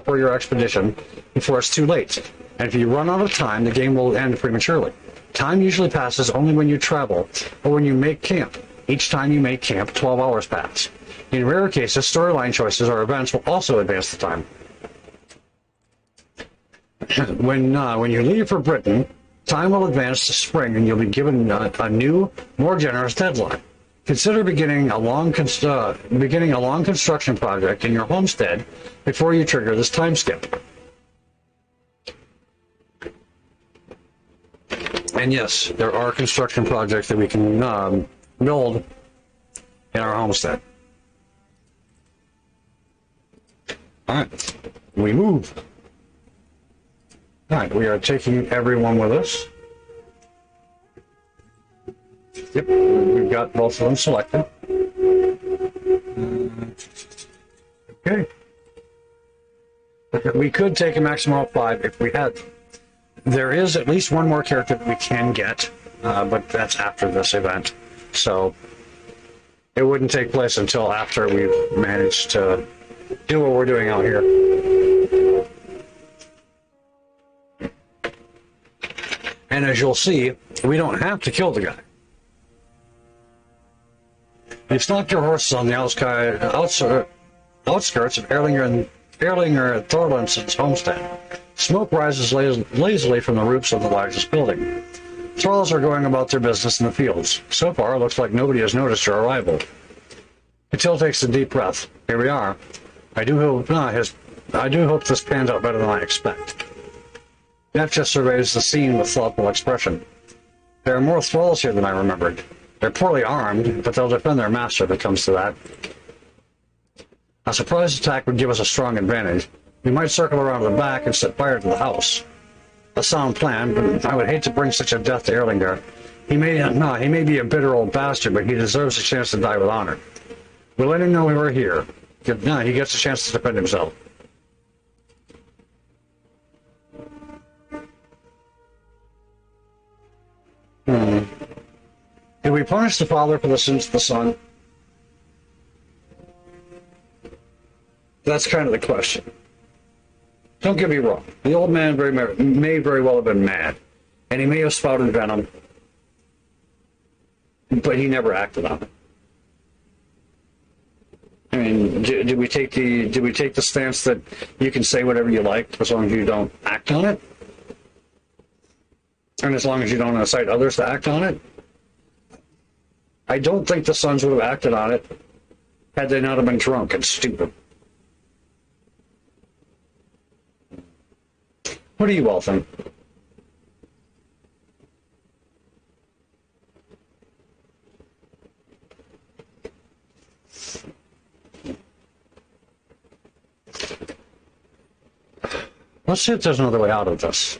for your expedition before it's too late, and if you run out of time, the game will end prematurely. Time usually passes only when you travel or when you make camp. Each time you make camp, 12 hours pass. In rare cases, storyline choices or events will also advance the time. When you leave for Britain, time will advance to spring and you'll be given a new, more generous deadline. Consider beginning a long construction project in your homestead before you trigger this time skip. And yes, there are construction projects that we can build in our homestead. Alright, we move. Alright, we are taking everyone with us. Yep, we've got both of them selected. Okay. We could take a maximum of 5 if we had. There is at least one more character that we can get, but that's after this event. So it wouldn't take place until after we've managed to do what we're doing out here. And as you'll see, we don't have to kill the guy. You've stopped your horses on the outskirts of Erlinger Thorlinson's homestead. Smoke rises lazily from the roofs of the largest building. Thralls are going about their business in the fields. So far, it looks like nobody has noticed your arrival. Patil takes a deep breath. Here we are. I do hope this pans out better than I expect. Neff just surveys the scene with thoughtful expression. There are more thralls here than I remembered. They're poorly armed, but they'll defend their master if it comes to that. A surprise attack would give us a strong advantage. We might circle around the back and set fire to the house. A sound plan, but I would hate to bring such a death to Erlinger. He may be a bitter old bastard, but he deserves a chance to die with honor. We'll let him know we were here. He gets a chance to defend himself. Did we punish the father for the sins of the son? That's kind of the question. Don't get me wrong. The old man may very well have been mad, and he may have spouted venom, but he never acted on it. I mean, did we take the stance that you can say whatever you like as long as you don't act on it, and as long as you don't incite others to act on it? I don't think the sons would have acted on it had they not have been drunk and stupid. What do you all think? Let's see if there's another way out of this.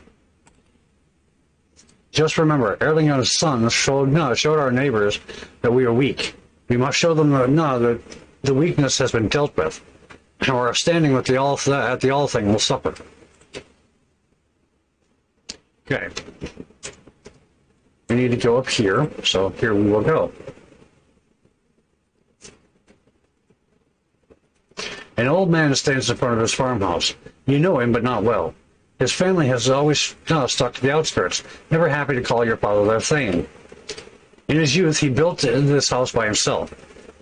Just remember, Erling and his sons showed our neighbors that we are weak. We must show them that the weakness has been dealt with, and our standing with at the all thing will suffer. Okay. We need to go up here, so here we will go. An old man stands in front of his farmhouse. You know him, but not well. His family has always stuck to the outskirts, never happy to call your father their thane. In his youth, he built this house by himself.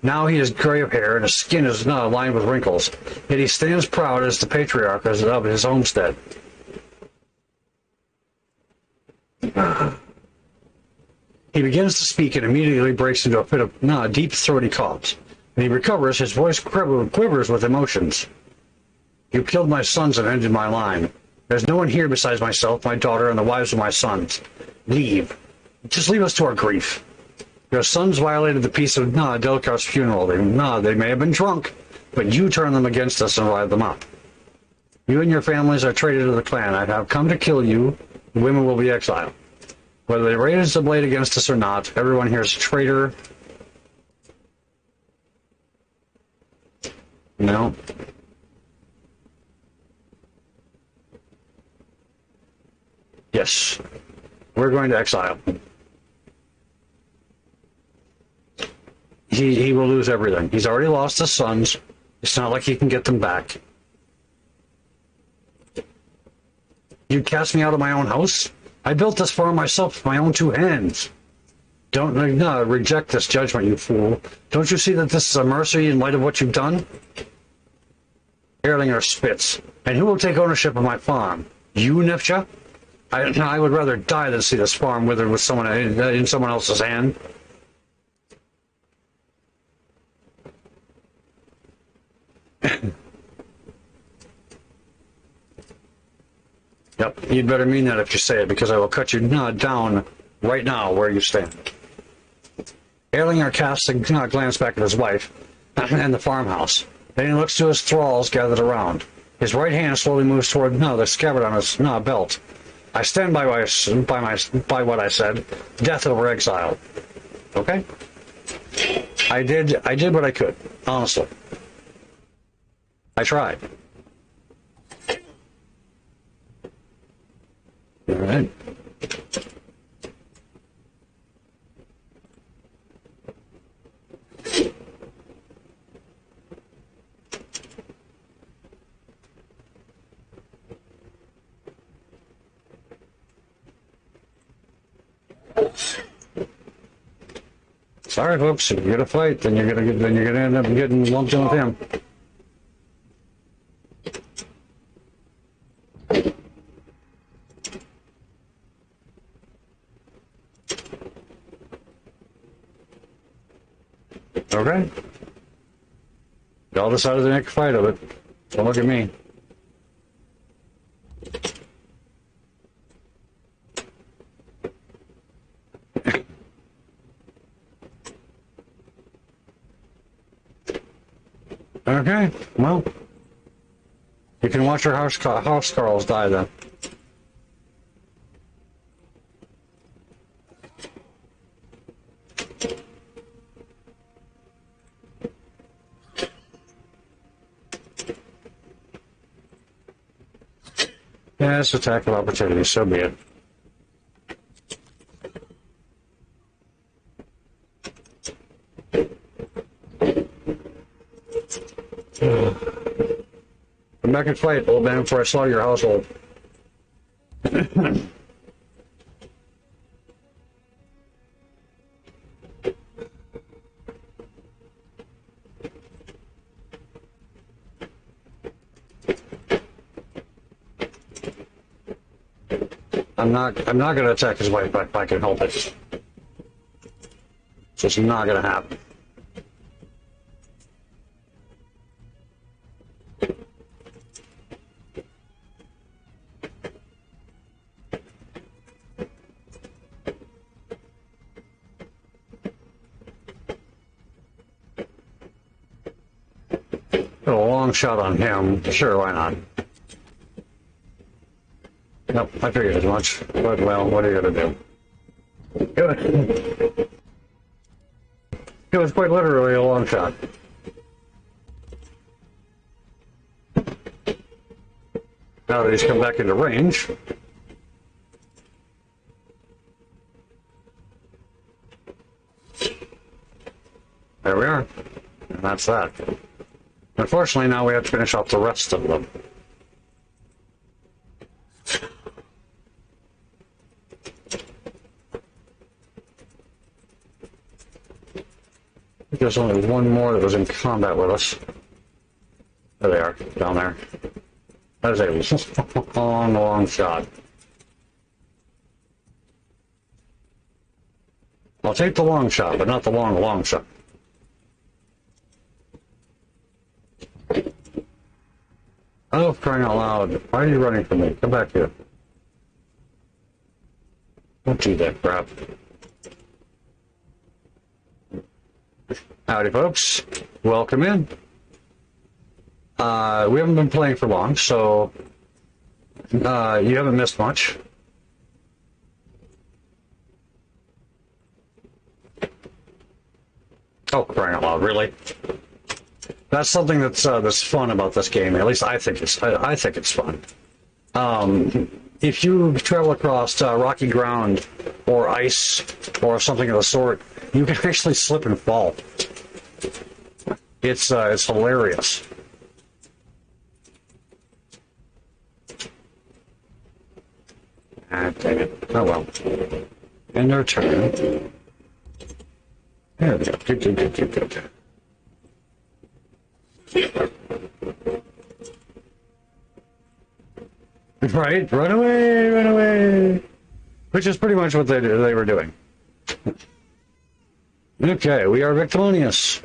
Now he has gray of hair, and his skin is lined with wrinkles. Yet he stands proud as the patriarch of his homestead. He begins to speak and immediately breaks into a fit of deep, throaty coughs. When he recovers, his voice quivers with emotions. You killed my sons and ended my line. There's no one here besides myself, my daughter, and the wives of my sons. Leave. Just leave us to our grief. Your sons violated the peace of Delcar's funeral. They may have been drunk, but you turned them against us and riled them up. You and your families are traitor to the clan. I have come to kill you. The women will be exiled. Whether they raise the blade against us or not, everyone here is a traitor. No. Yes. We're going to exile. He will lose everything. He's already lost his sons. It's not like he can get them back. You cast me out of my own house? I built this farm myself with my own two hands. Don't reject this judgment, you fool. Don't you see that this is a mercy in light of what you've done? Erlinger spits. And who will take ownership of my farm? You, Nifcha? I would rather die than see this farm withered with someone in someone else's hand. Yep, you'd better mean that if you say it, because I will cut you down right now where you stand. Erlinger casts a glance back at his wife and the farmhouse. Then he looks to his thralls gathered around. His right hand slowly moves toward the scabbard on his belt. I stand by what I said. Death over exile. Okay? I did what I could, honestly. I tried. All right. Sorry, folks. If you get a fight, then you're gonna end up getting lumped in with him. Okay. Y'all decided to make a fight of it. Don't look at me. Okay, well, you can watch your house carls die then. Yeah, it's attack of opportunity, so be it. Come back and fight, old man, before I slaughter your household. I'm not gonna attack his wife if I can help it. It's just not gonna happen. A long shot on him. Sure, why not? Nope, I figured as much. But, well, what are you gonna do? It was quite literally a long shot. Now that he's come back into range. There we are. And that's that. Unfortunately, now we have to finish off the rest of them. There's only one more that was in combat with us. There they are, down there. That is a long, long shot. I'll take the long shot, but not the long, long shot. Oh, crying out loud. Why are you running from me? Come back here. Don't do that crap. Howdy, folks. Welcome in. We haven't been playing for long, so you haven't missed much. Oh, crying out loud! Really? That's something that's fun about this game. At least I think it's fun. If you travel across rocky ground or ice or something of the sort, you can actually slip and fall. It's hilarious. Ah, dang it. Oh well. End their turn. There we go. Good. Right? Run away! Which is pretty much what they were doing. Okay, we are victorious.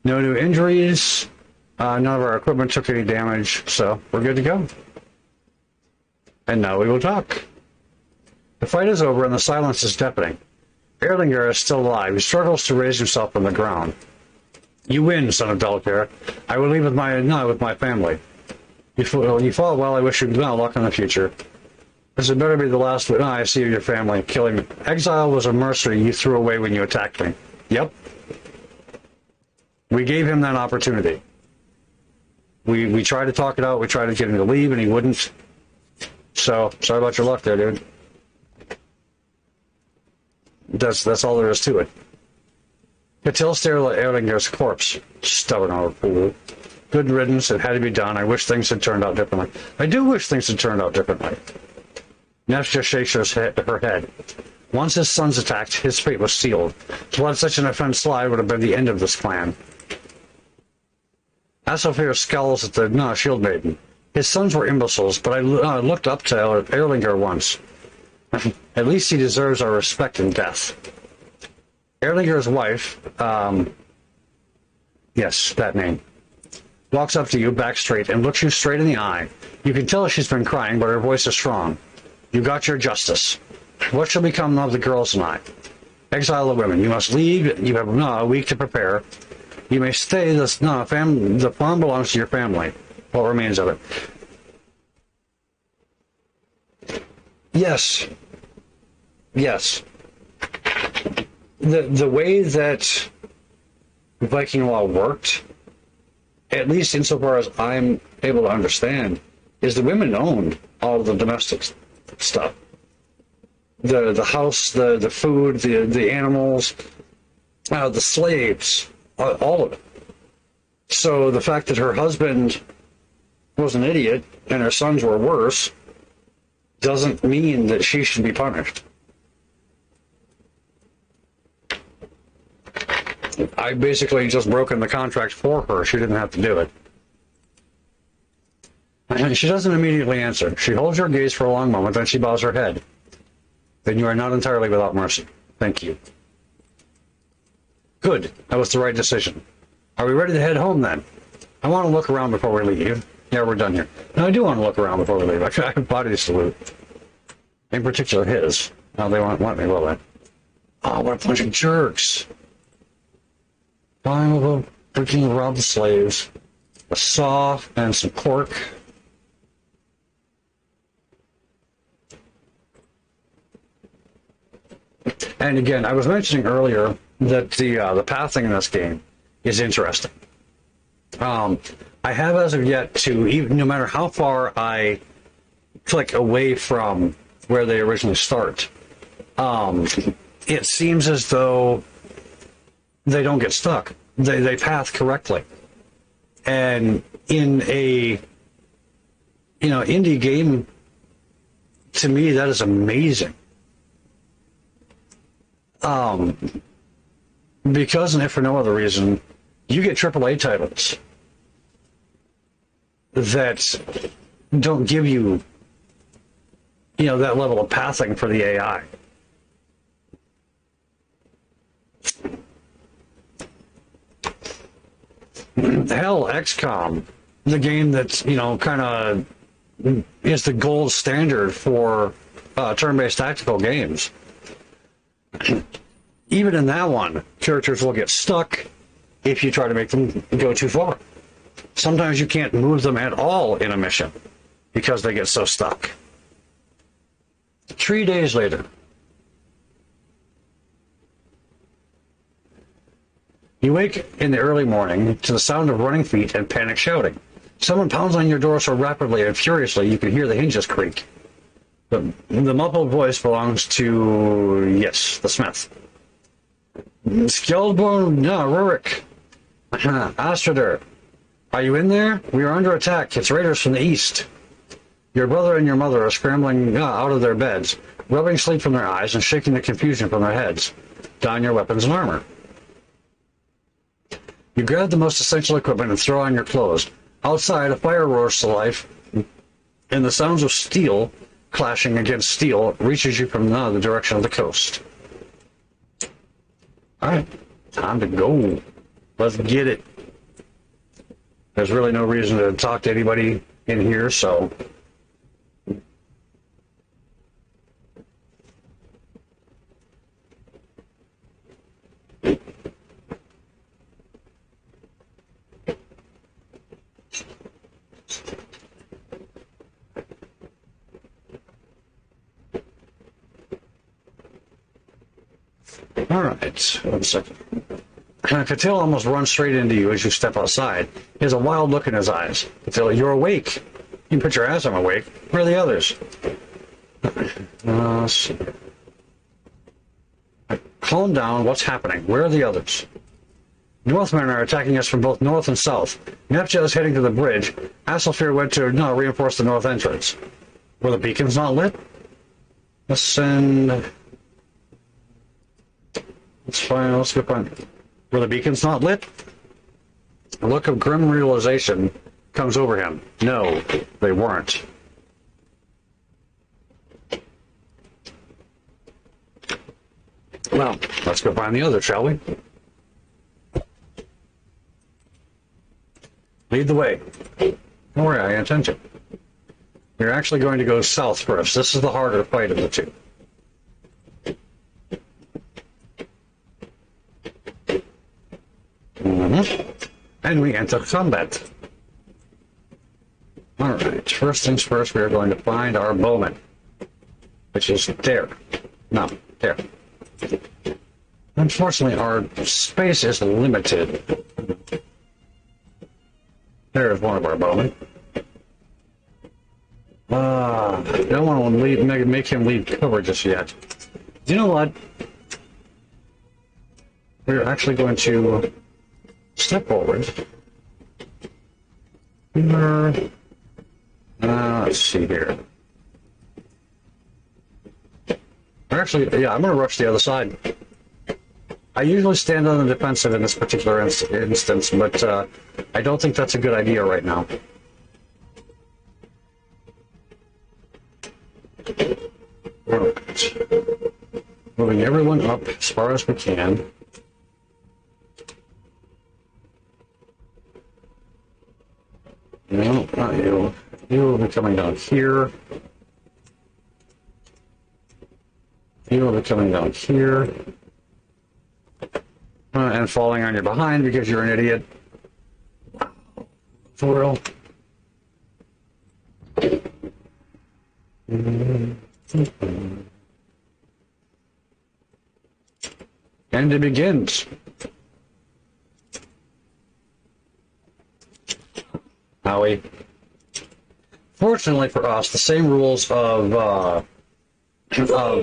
No new injuries. None of our equipment took any damage, so we're good to go. And now we will talk. The fight is over and the silence is deafening. Erlinger is still alive. He struggles to raise himself from the ground. You win, son of Delcare. I will leave with my family. You fought well. I wish you luck in the future. This had better be the last I see of your family. Killing me. Exile was a mercy you threw away when you attacked me. Yep. We gave him that opportunity. We tried to talk it out. We tried to get him to leave, and he wouldn't. So, sorry about your luck there, dude. That's all there is to it. Catil stared at Erlinger's corpse. Stubborn old fool. Good riddance. It had to be done. I wish things had turned out differently. I do wish things had turned out differently. Nef just shakes her head. Once his sons attacked, his fate was sealed. To let such an offense slide would have been the end of this clan. Asofir scowls at the shield maiden. His sons were imbeciles, but I looked up to Erlinger once. At least he deserves our respect and death. Erlinger's wife, yes, that name, walks up to you, back straight, and looks you straight in the eye. You can tell she's been crying, but her voice is strong. You got your justice. What shall become of the girls and I? Exile the women. You must leave. You have a week to prepare. You may stay. The farm belongs to your family. What remains of it? Yes. The way that Viking law worked, at least insofar as I'm able to understand, is the women owned all of the domestic stuff. The house, the food, the animals, the slaves, all of it. So the fact that her husband was an idiot and her sons were worse doesn't mean that she should be punished. I basically just broken the contract for her. She didn't have to do it. And she doesn't immediately answer. She holds her gaze for a long moment, then she bows her head. Then you are not entirely without mercy. Thank you. Good. That was the right decision. Are we ready to head home then? I want to look around before we leave. Yeah, we're done here. No, I do want to look around before we leave. I have bodies to loot. In particular, his. No, they won't let me, will they? Oh, what a bunch of jerks. Fine, we'll go freaking rob the slaves. A saw and some cork. And again, I was mentioning earlier that the pathing in this game is interesting. I have as of yet to, even no matter how far I click away from where they originally start, it seems as though they don't get stuck. They path correctly. And in a indie game, to me, that is amazing. Because, and if for no other reason, you get AAA titles that don't give you, that level of pathing for the AI. Hell, XCOM, the game that's, kind of is the gold standard for turn-based tactical games. Even in that one, characters will get stuck if you try to make them go too far. Sometimes you can't move them at all in a mission because they get so stuck. 3 days later, you wake in the early morning to the sound of running feet and panic shouting. Someone pounds on your door so rapidly and furiously you can hear the hinges creak. The muffled voice belongs to, yes, the smith. Skjeldborn, no, Rurik. Astrader, are you in there? We are under attack. It's raiders from the east. Your brother and your mother are scrambling out of their beds, rubbing sleep from their eyes and shaking the confusion from their heads. Don your weapons and armor. You grab the most essential equipment and throw on your clothes. Outside, a fire roars to life, and the sounds of steel clashing against steel reaches you from the direction of the coast. Alright, time to go. Let's get it. There's really no reason to talk to anybody in here, so... Alright, 1 second. Catil almost runs straight into you as you step outside. He has a wild look in his eyes. Catil, you're awake. You can put your ass I'm awake. Where are the others? Let's see. Calm down. What's happening? Where are the others? Northmen are attacking us from both north and south. Neptune is heading to the bridge. Hasselfear went to reinforce the north entrance. Were the beacons not lit? Let's send... Let's find... Let's go find... Were the beacons not lit? A look of grim realization comes over him. No, they weren't. Well, let's go find the others, shall we? Lead the way. Don't worry, I intend to. You're actually going to go south first. This is the harder fight of the two. And we enter combat. Alright, first things first, we are going to find our bowman. Which is there. No, there. Unfortunately, our space is limited. There's one of our bowmen. I don't want to make him leave cover just yet. You know what? We're actually going to step forward. let's see here. Actually, yeah, I'm going to rush the other side. I usually stand on the defensive in this particular instance, but I don't think that's a good idea right now. Alright. Moving everyone up as far as we can. No, not you. You will be coming down here. You will be coming down here. And falling on your behind because you're an idiot. For real. And it begins. Howie. Fortunately for us, the same rules of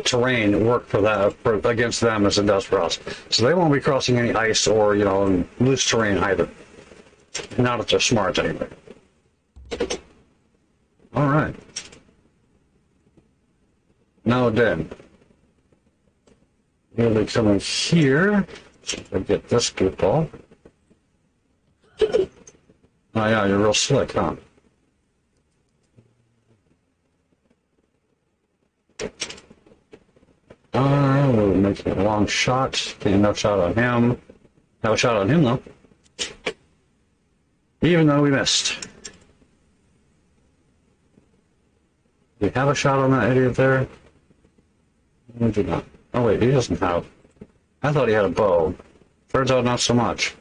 terrain work for that against them as it does for us. So they won't be crossing any ice or loose terrain either. Not if they're smart anyway. All right. Now then, you'll be coming here. So get this group ball. Oh yeah, you're real slick, huh? We'll make a long shot. Get no shot on him. Have a shot on him though. Even though we missed. Do we have a shot on that idiot there? We do not. Oh wait, he doesn't have. I thought he had a bow. Turns out not so much.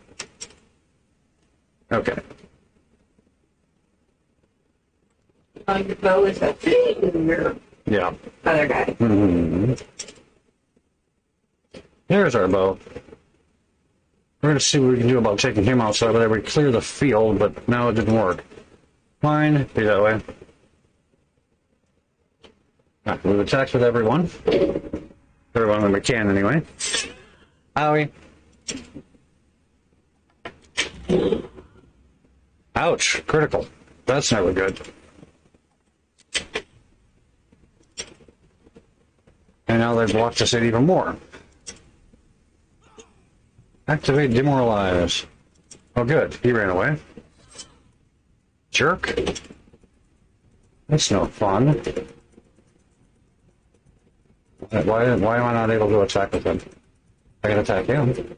Okay. The bow is a thing. Yeah. Other guy. Mm-hmm. There's our bow. We're going to see what we can do about taking him outside, but we clear the field, but no, it didn't work. Fine, be that way. Right, we've attacked with everyone. Everyone that we can, anyway. Owie. Ouch, critical. That's never good. And now they've blocked us in even more. Activate demoralize. Oh good, he ran away. Jerk. That's no fun. Why am I not able to attack with him? I can attack him.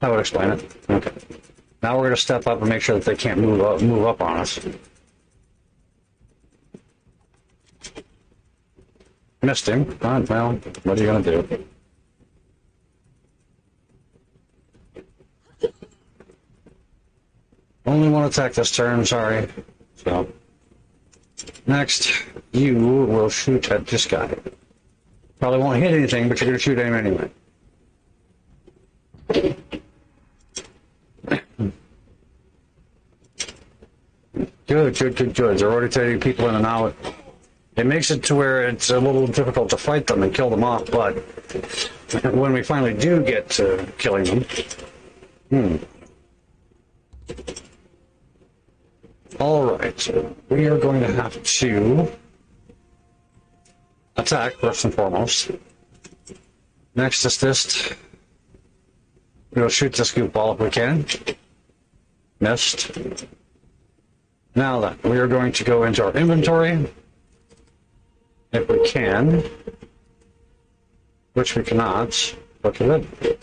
That would explain it. Okay. Now we're going to step up and make sure that they can't move up on us. Missed him. Well, what are you going to do? Only one attack this turn, sorry. So, next, you will shoot at this guy. Probably won't hit anything, but you're going to shoot at him anyway. Good. They're already taking people in and out. It makes it to where it's a little difficult to fight them and kill them off, but when we finally do get to killing them... Alright, we are going to have to attack first and foremost. Next is this. We'll shoot this goop ball if we can. Missed. Now then, we are going to go into our inventory. If we can. Which we cannot. Look at it.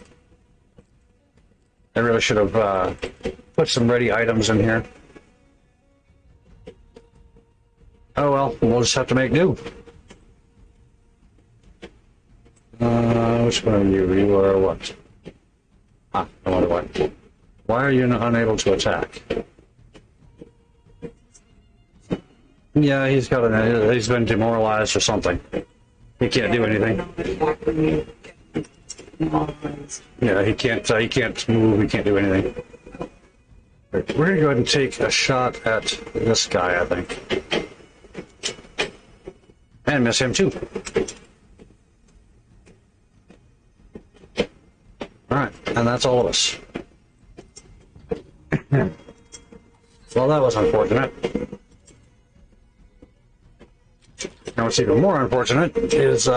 I really should have put some ready items in here. Oh well, we'll just have to make do. Which one are you? You are what? I wonder what. Why are you unable to attack? Yeah, he's been demoralized or something. He can't do anything. Yeah, he can't move, he can't do anything. We're going to go ahead and take a shot at this guy, I think. And miss him too. Alright, and that's all of us. Well, that was unfortunate. what's even more unfortunate is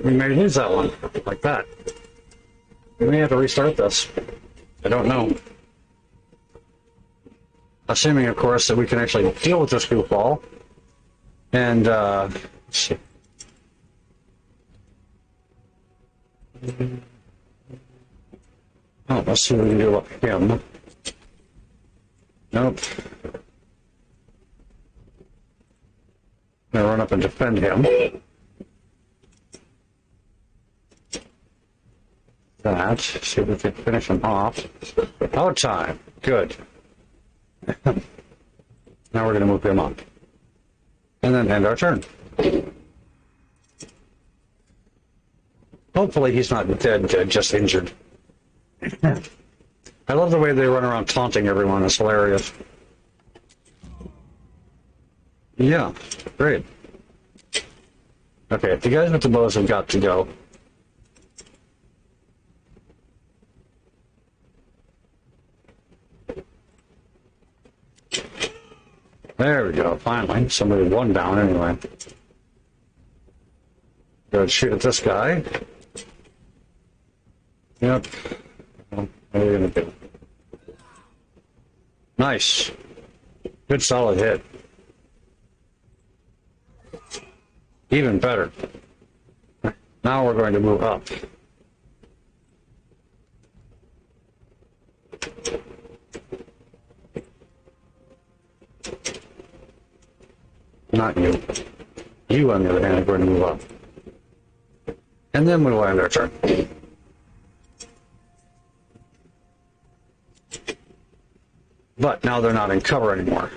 we may lose that one, like that. We may have to restart this. I don't know. Assuming, of course, that we can actually deal with this goofball. And, let's see. Oh, let's see what we can do about him. Nope. Gonna run up and defend him. That. See if we can finish him off. Out time. Good. Now we're gonna move him up. And then end our turn. Hopefully he's not dead, just injured. I love the way they run around taunting everyone. It's hilarious. Yeah, great. Okay, the guys with the bows have got to go. There we go, finally. Somebody one down anyway. Go shoot at this guy. Yep. What are we gonna do? Nice. Good solid hit. Even better. Now we're going to move up. Not you. You, on the other hand, are going to move up. And then we will end our turn. But now they're not in cover anymore.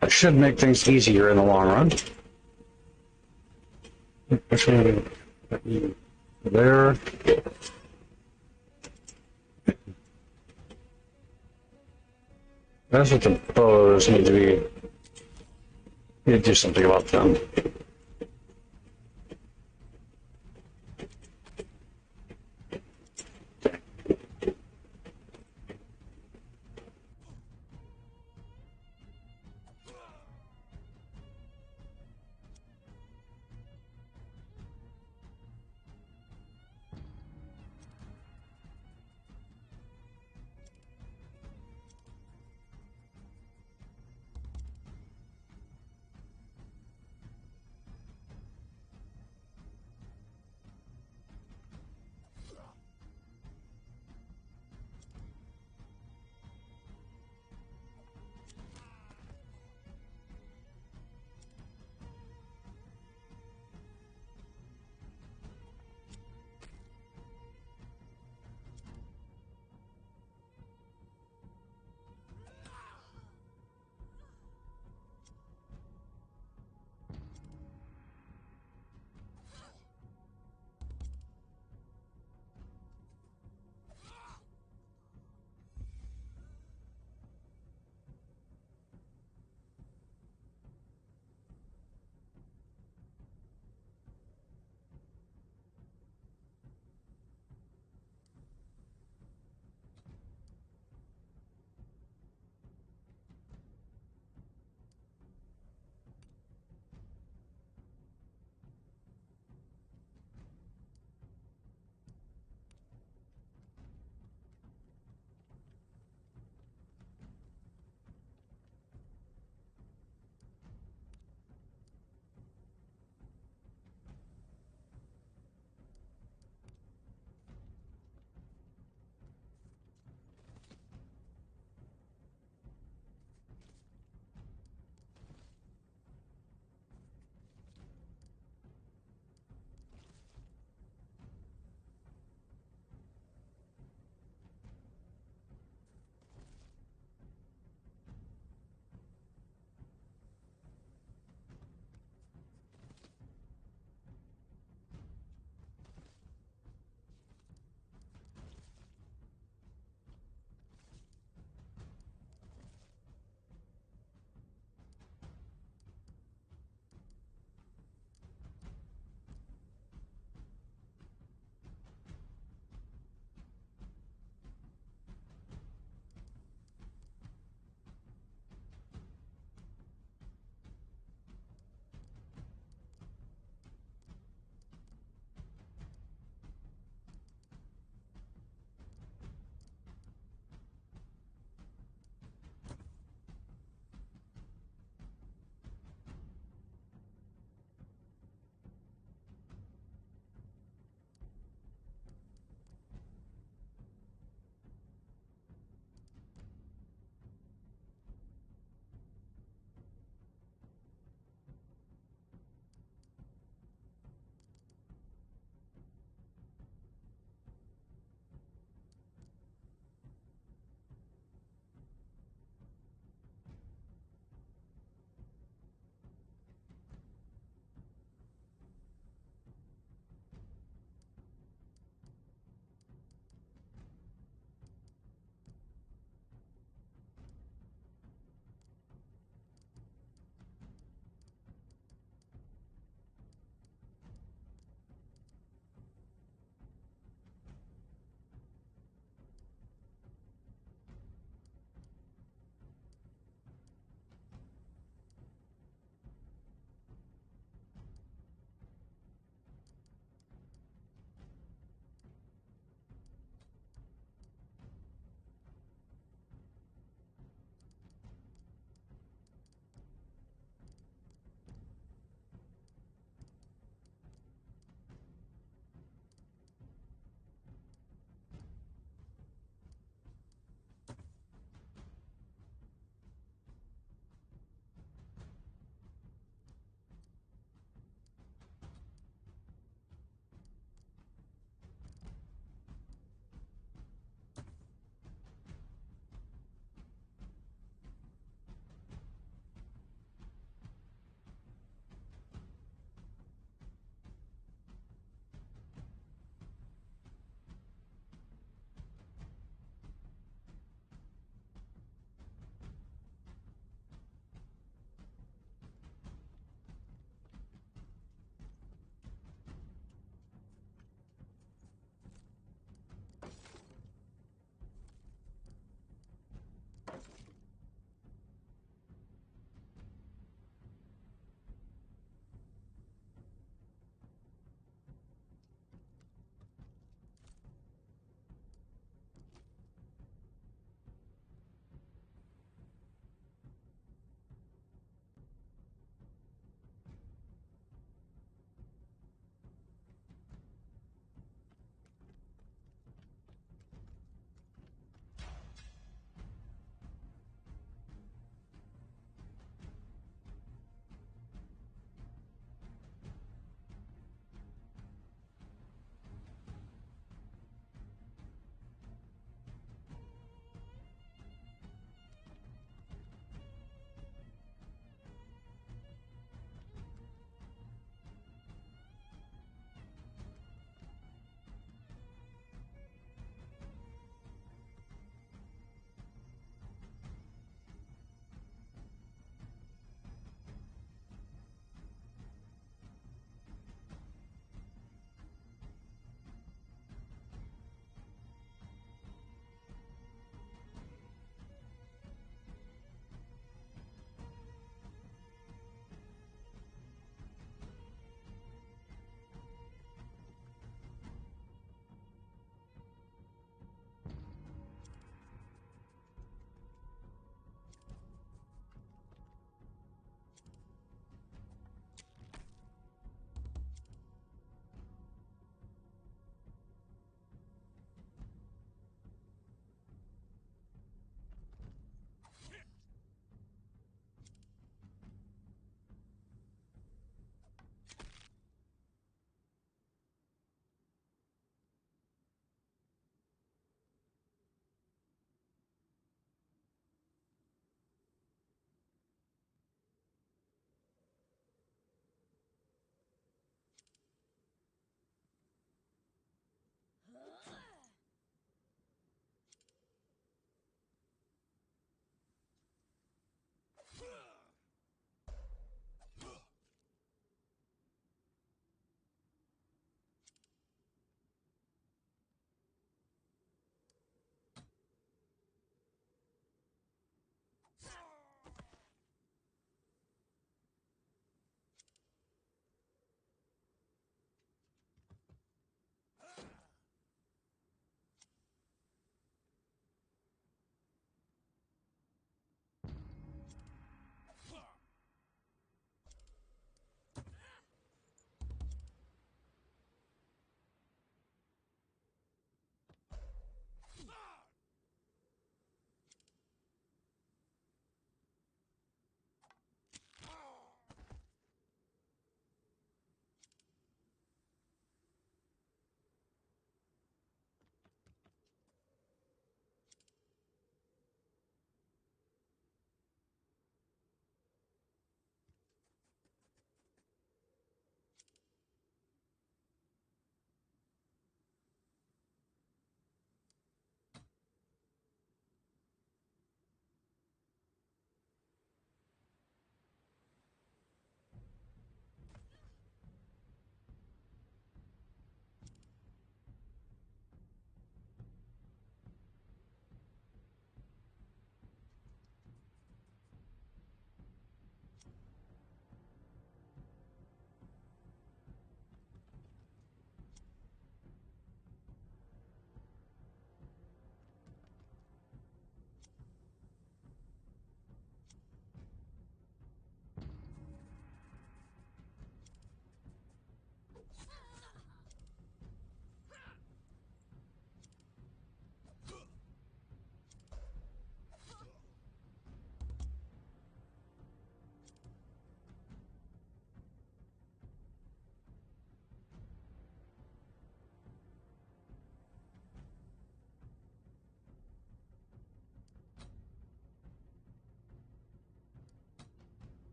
That should make things easier in the long run. Which one? There. That's what the bows need to be. Need to do something about them.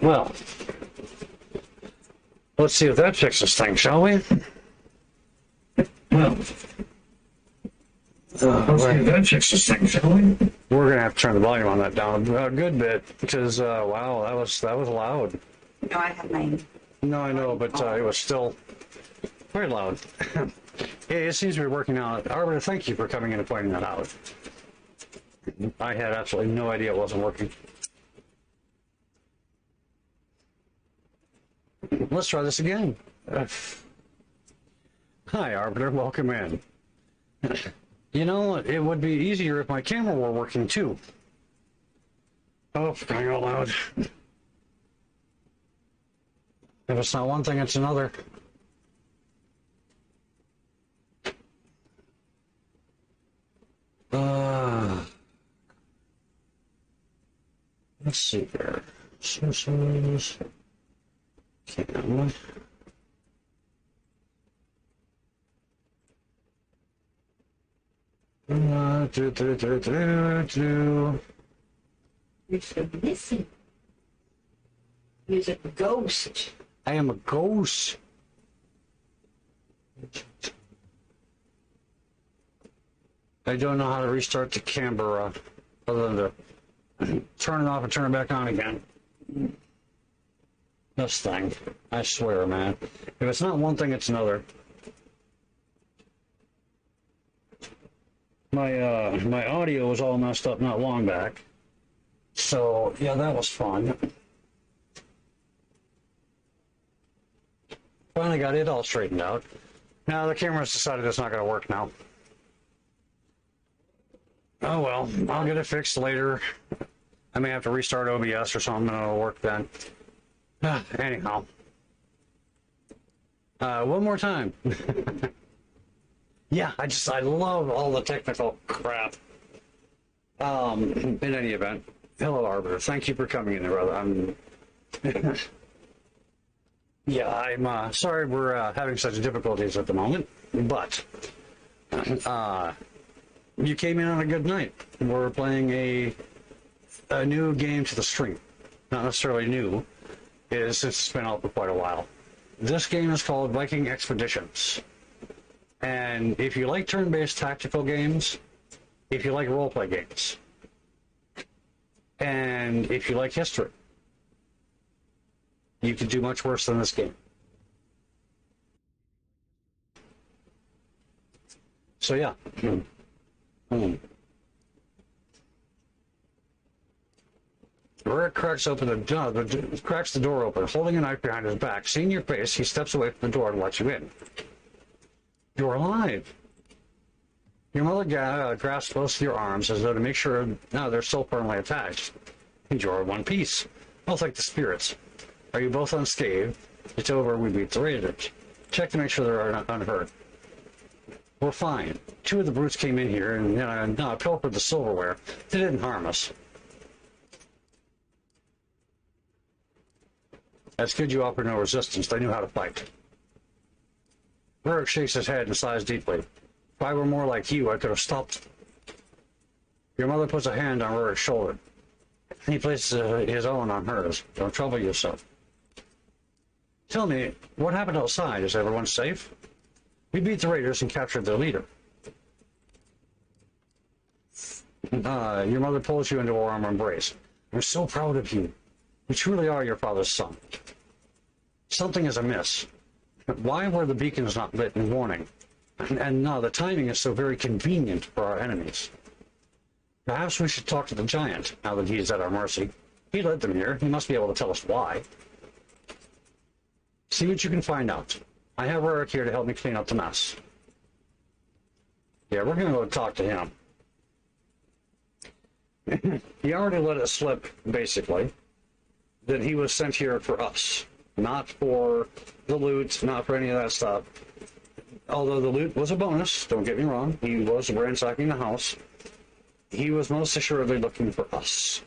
Well, let's see if that fixes things, shall we? Well, let's see if that fixes things, shall we? We're gonna have to turn the volume on that down a good bit because wow, that was loud. No, I have mine. No, I know, but it was still very loud. It seems to be working out. Arbiter, thank you for coming in and pointing that out. I had absolutely no idea it wasn't working. Let's try this again. Hi, Arbiter. Welcome in. You know, it would be easier if my camera were working too. Oh, for crying out loud. If it's not one thing, it's another. Let's see here. Sources. Camera. You're so missing. You're a ghost. I am a ghost. I don't know how to restart the camera other than to turn it off and turn it back on again. This thing. I swear, man. If it's not one thing, it's another. My audio was all messed up not long back. So, yeah, that was fun. Finally got it all straightened out. Now the camera's decided it's not going to work now. Oh well, I'll get it fixed later. I may have to restart OBS or something and it'll work then. Anyhow. One more time. Yeah, I love all the technical crap. In any event, hello Arbiter. Thank you for coming in, brother. Yeah, I'm sorry we're having such difficulties at the moment, but you came in on a good night. We're playing a new game to the stream. Not necessarily new. It is since it's been out for quite a while. This game is called Viking Expeditions. And if you like turn-based tactical games, if you like role-play games, and if you like history, you could do much worse than this game. So yeah. Rick cracks the door open, holding a knife behind his back. Seeing your face, he steps away from the door and lets you in. You're alive. Your mother grasps both of your arms as though to make sure they're still firmly attached. And you're in one piece. Both like the spirits. Are you both unscathed? It's over, we beat the raiders. Check to make sure they're unhurt. We're fine. Two of the brutes came in here and pilfered the silverware. They didn't harm us. That's good you offered no resistance. They knew how to fight. Rurik shakes his head and sighs deeply. If I were more like you, I could have stopped them. Your mother puts a hand on Rurik's shoulder. He places his own on hers. Don't trouble yourself. Tell me, what happened outside? Is everyone safe? We beat the raiders and captured their leader. Your mother pulls you into a warm embrace. I'm so proud of you. You truly are your father's son. Something is amiss. Why were the beacons not lit in warning? And now the timing is so very convenient for our enemies. Perhaps we should talk to the giant, now that he is at our mercy. He led them here. He must be able to tell us why. See what you can find out. I have Rurik here to help me clean up the mess. Yeah, we're going to go talk to him. He already let it slip, basically, that he was sent here for us. Not for the loot, not for any of that stuff. Although the loot was a bonus, don't get me wrong. He was ransacking the house. He was most assuredly looking for us.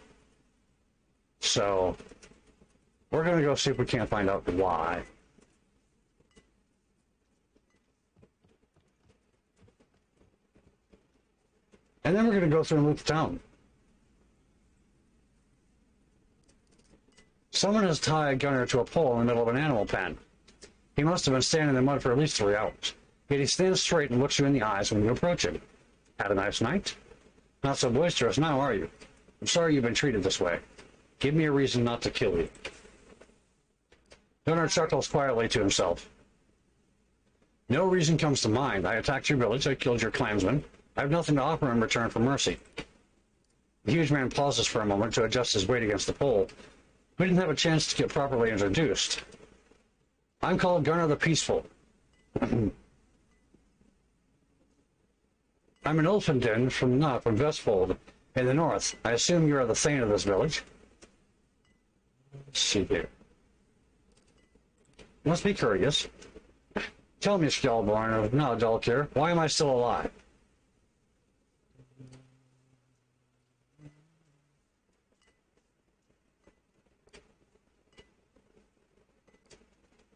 So, we're going to go see if we can't find out why. And then we're going to go through and loot the town. Someone has tied Gunnar to a pole in the middle of an animal pen. He must have been standing in the mud for at least 3 hours. Yet he stands straight and looks you in the eyes when you approach him. Had a nice night? Not so boisterous now, are you? I'm sorry you've been treated this way. Give me a reason not to kill you. Gunnar chuckles quietly to himself. No reason comes to mind. I attacked your village, I killed your clansmen. I have nothing to offer in return for mercy. The huge man pauses for a moment to adjust his weight against the pole. We didn't have a chance to get properly introduced. I'm called Gunnar the Peaceful. I'm an Ulfenden from Vestfold in the north. I assume you are the Thane of this village. Let's see here. You must be curious. Tell me, Skjaldborn of Dalkir, why am I still alive?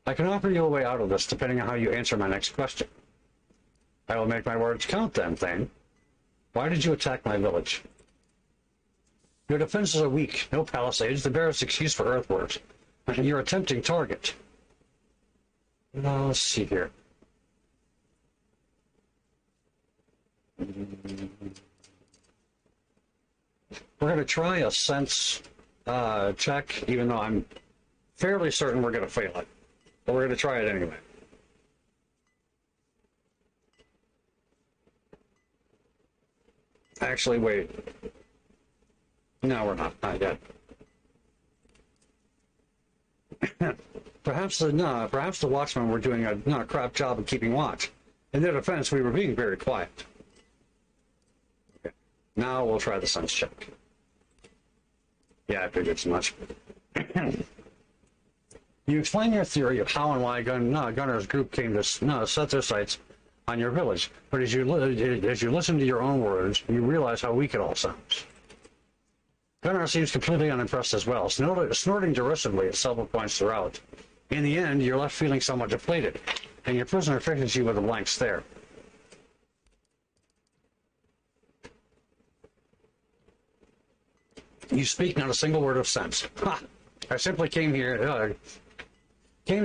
I can offer you a way out of this depending on how you answer my next question. I will make my words count then, Thane. Why did you attack my village? Your defenses are weak, no palisades, the barest excuse for earthworks. You're a tempting target. Now, let's see here. We're going to try a sense check, even though I'm fairly certain we're going to fail it. But we're going to try it anyway. Actually, wait. No, we're not. Not yet. Perhaps the watchmen were doing a crap job of keeping watch. In their defense, we were being very quiet. Okay. Now we'll try the sense check. Yeah, I figured as much. You explain your theory of how and why Gunnar's group came to set their sights on your village, but as you listen to your own words, you realize how weak it all sounds. Gunnar seems completely unimpressed as well, snorting derisively at several points throughout. In the end, you're left feeling somewhat deflated, and your prisoner faces you with a blank stare. You speak not a single word of sense. Ha! I simply came to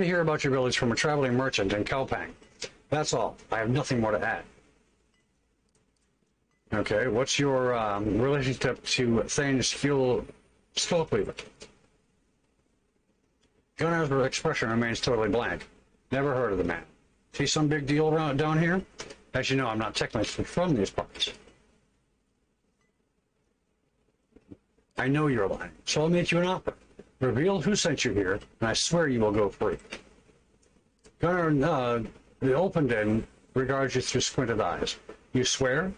hear about your village from a traveling merchant in Kaupang. That's all. I have nothing more to add. Okay, what's your relationship to Thane Skullcleaver? Gunnar's expression remains totally blank. Never heard of the man. See some big deal down here? As you know, I'm not technically from these parts. I know you're lying, so I'll make you an offer. Reveal who sent you here, and I swear you will go free. Gunnar, the Ulfenden regards you through squinted eyes. You swear?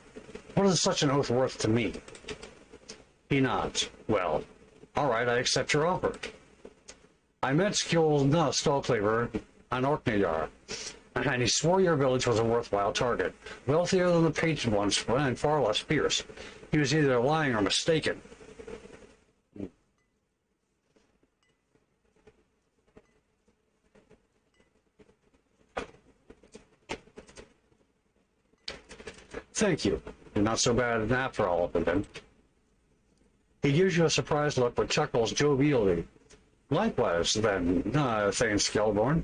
What is such an oath worth to me? He nods. Well, all right, I accept your offer. I met Skullcleaver on Orkneyjar, and he swore your village was a worthwhile target, wealthier than the painted ones and far less fierce. He was either lying or mistaken. Thank you. You're not so bad after all of them. He gives you a surprised look but chuckles jovially. Likewise, then, Thane Skjaldborn.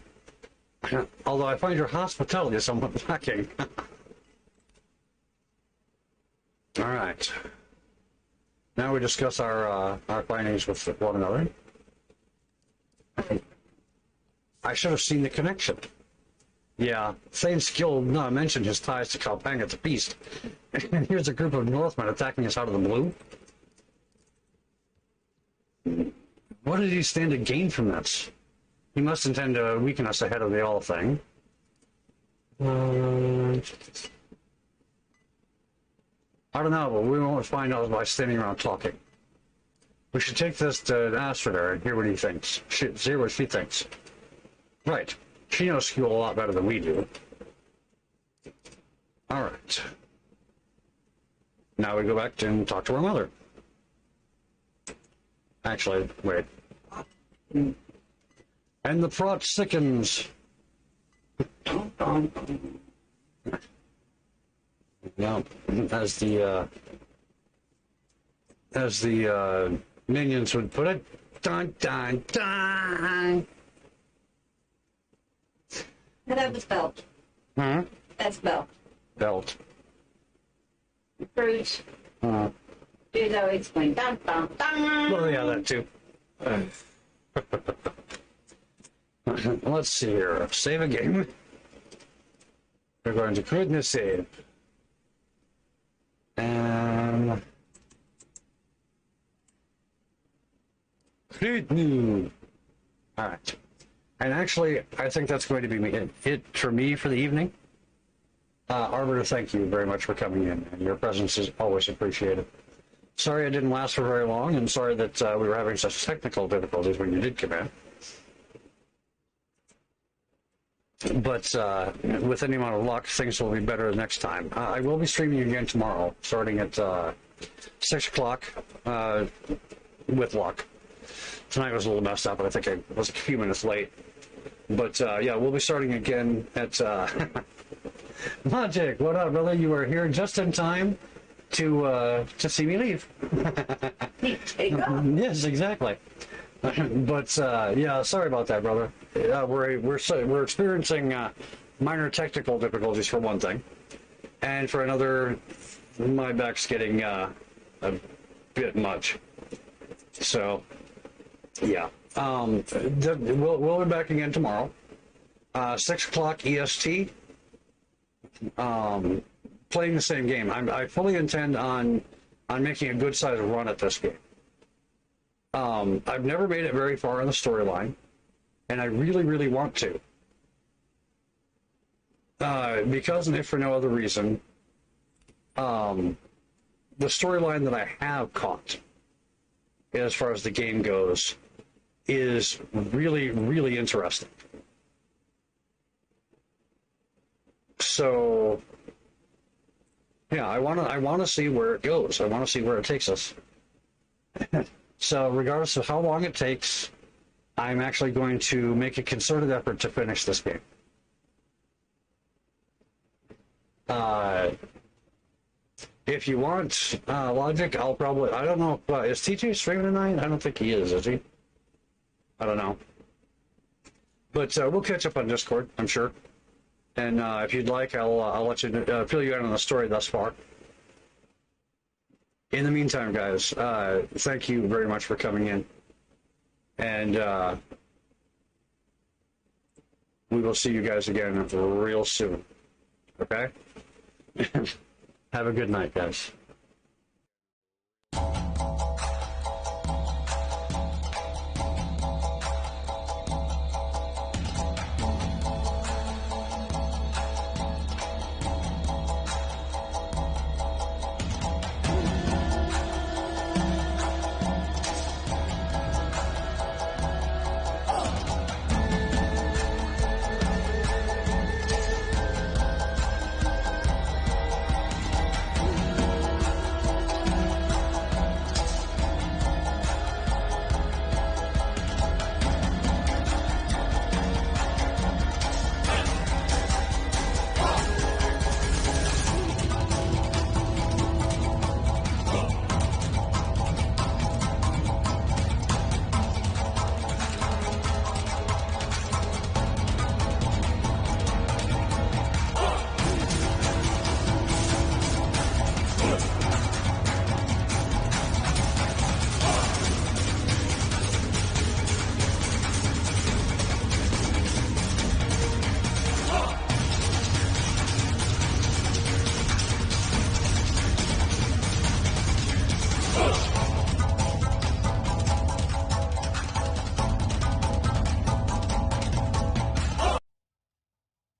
Although I find your hospitality somewhat lacking. All right. Now we discuss our findings with one another. I should have seen the connection. Yeah, Thane Skjaldborn mentioned his ties to Kaupang at the feast. And here's a group of Northmen attacking us out of the blue. What did he stand to gain from this? He must intend to weaken us ahead of the all thing. I don't know, but we won't find out by standing around talking. We should take this to Astrid and hear what he thinks. See what she thinks. Right. She knows Skjul a lot better than we do. Alright. Now we go back and talk to our mother. Actually, wait. And the plot sickens. Now, as the minions would put it, dun, dun, dun. And that was belt. Huh? That's belt. Belt. Bruce. Uh, Here's how it's going. Dun, dun, dun. well, yeah, that too. Let's see here. Save a game. We're going to create a save. And create new. All right. And actually, I think that's going to be it for me for the evening. Arbiter, thank you very much for coming in, and your presence is always appreciated. Sorry I didn't last for very long, and sorry that we were having such technical difficulties when you did come in. But with any amount of luck, things will be better next time. I will be streaming again tomorrow, starting at 6 o'clock with luck. Tonight was a little messed up, and I think I was a few minutes late. But yeah, we'll be starting again at Logic. What up, brother? You are here just in time to see me leave. Take off. Yes, exactly. But yeah, sorry about that, brother. We're experiencing minor technical difficulties for one thing, and for another, my back's getting a bit much. So yeah, we'll be back again tomorrow, 6 o'clock EST. Playing the same game. I fully intend on making a good sized run at this game. I've never made it very far in the storyline, and I really, really want to. Because, and if for no other reason, the storyline that I have caught, as far as the game goes, is really, really interesting. So, yeah, I want to see where it goes. I want to see where it takes us. So, regardless of how long it takes, I'm actually going to make a concerted effort to finish this game. If you want Logic, I'll probably... I don't know if... is TJ streaming tonight? I don't think he is he? I don't know. But we'll catch up on Discord, I'm sure. And if you'd like, I'll let you fill you in on the story thus far. In the meantime, guys, thank you very much for coming in. And we will see you guys again real soon. Okay? Have a good night, guys.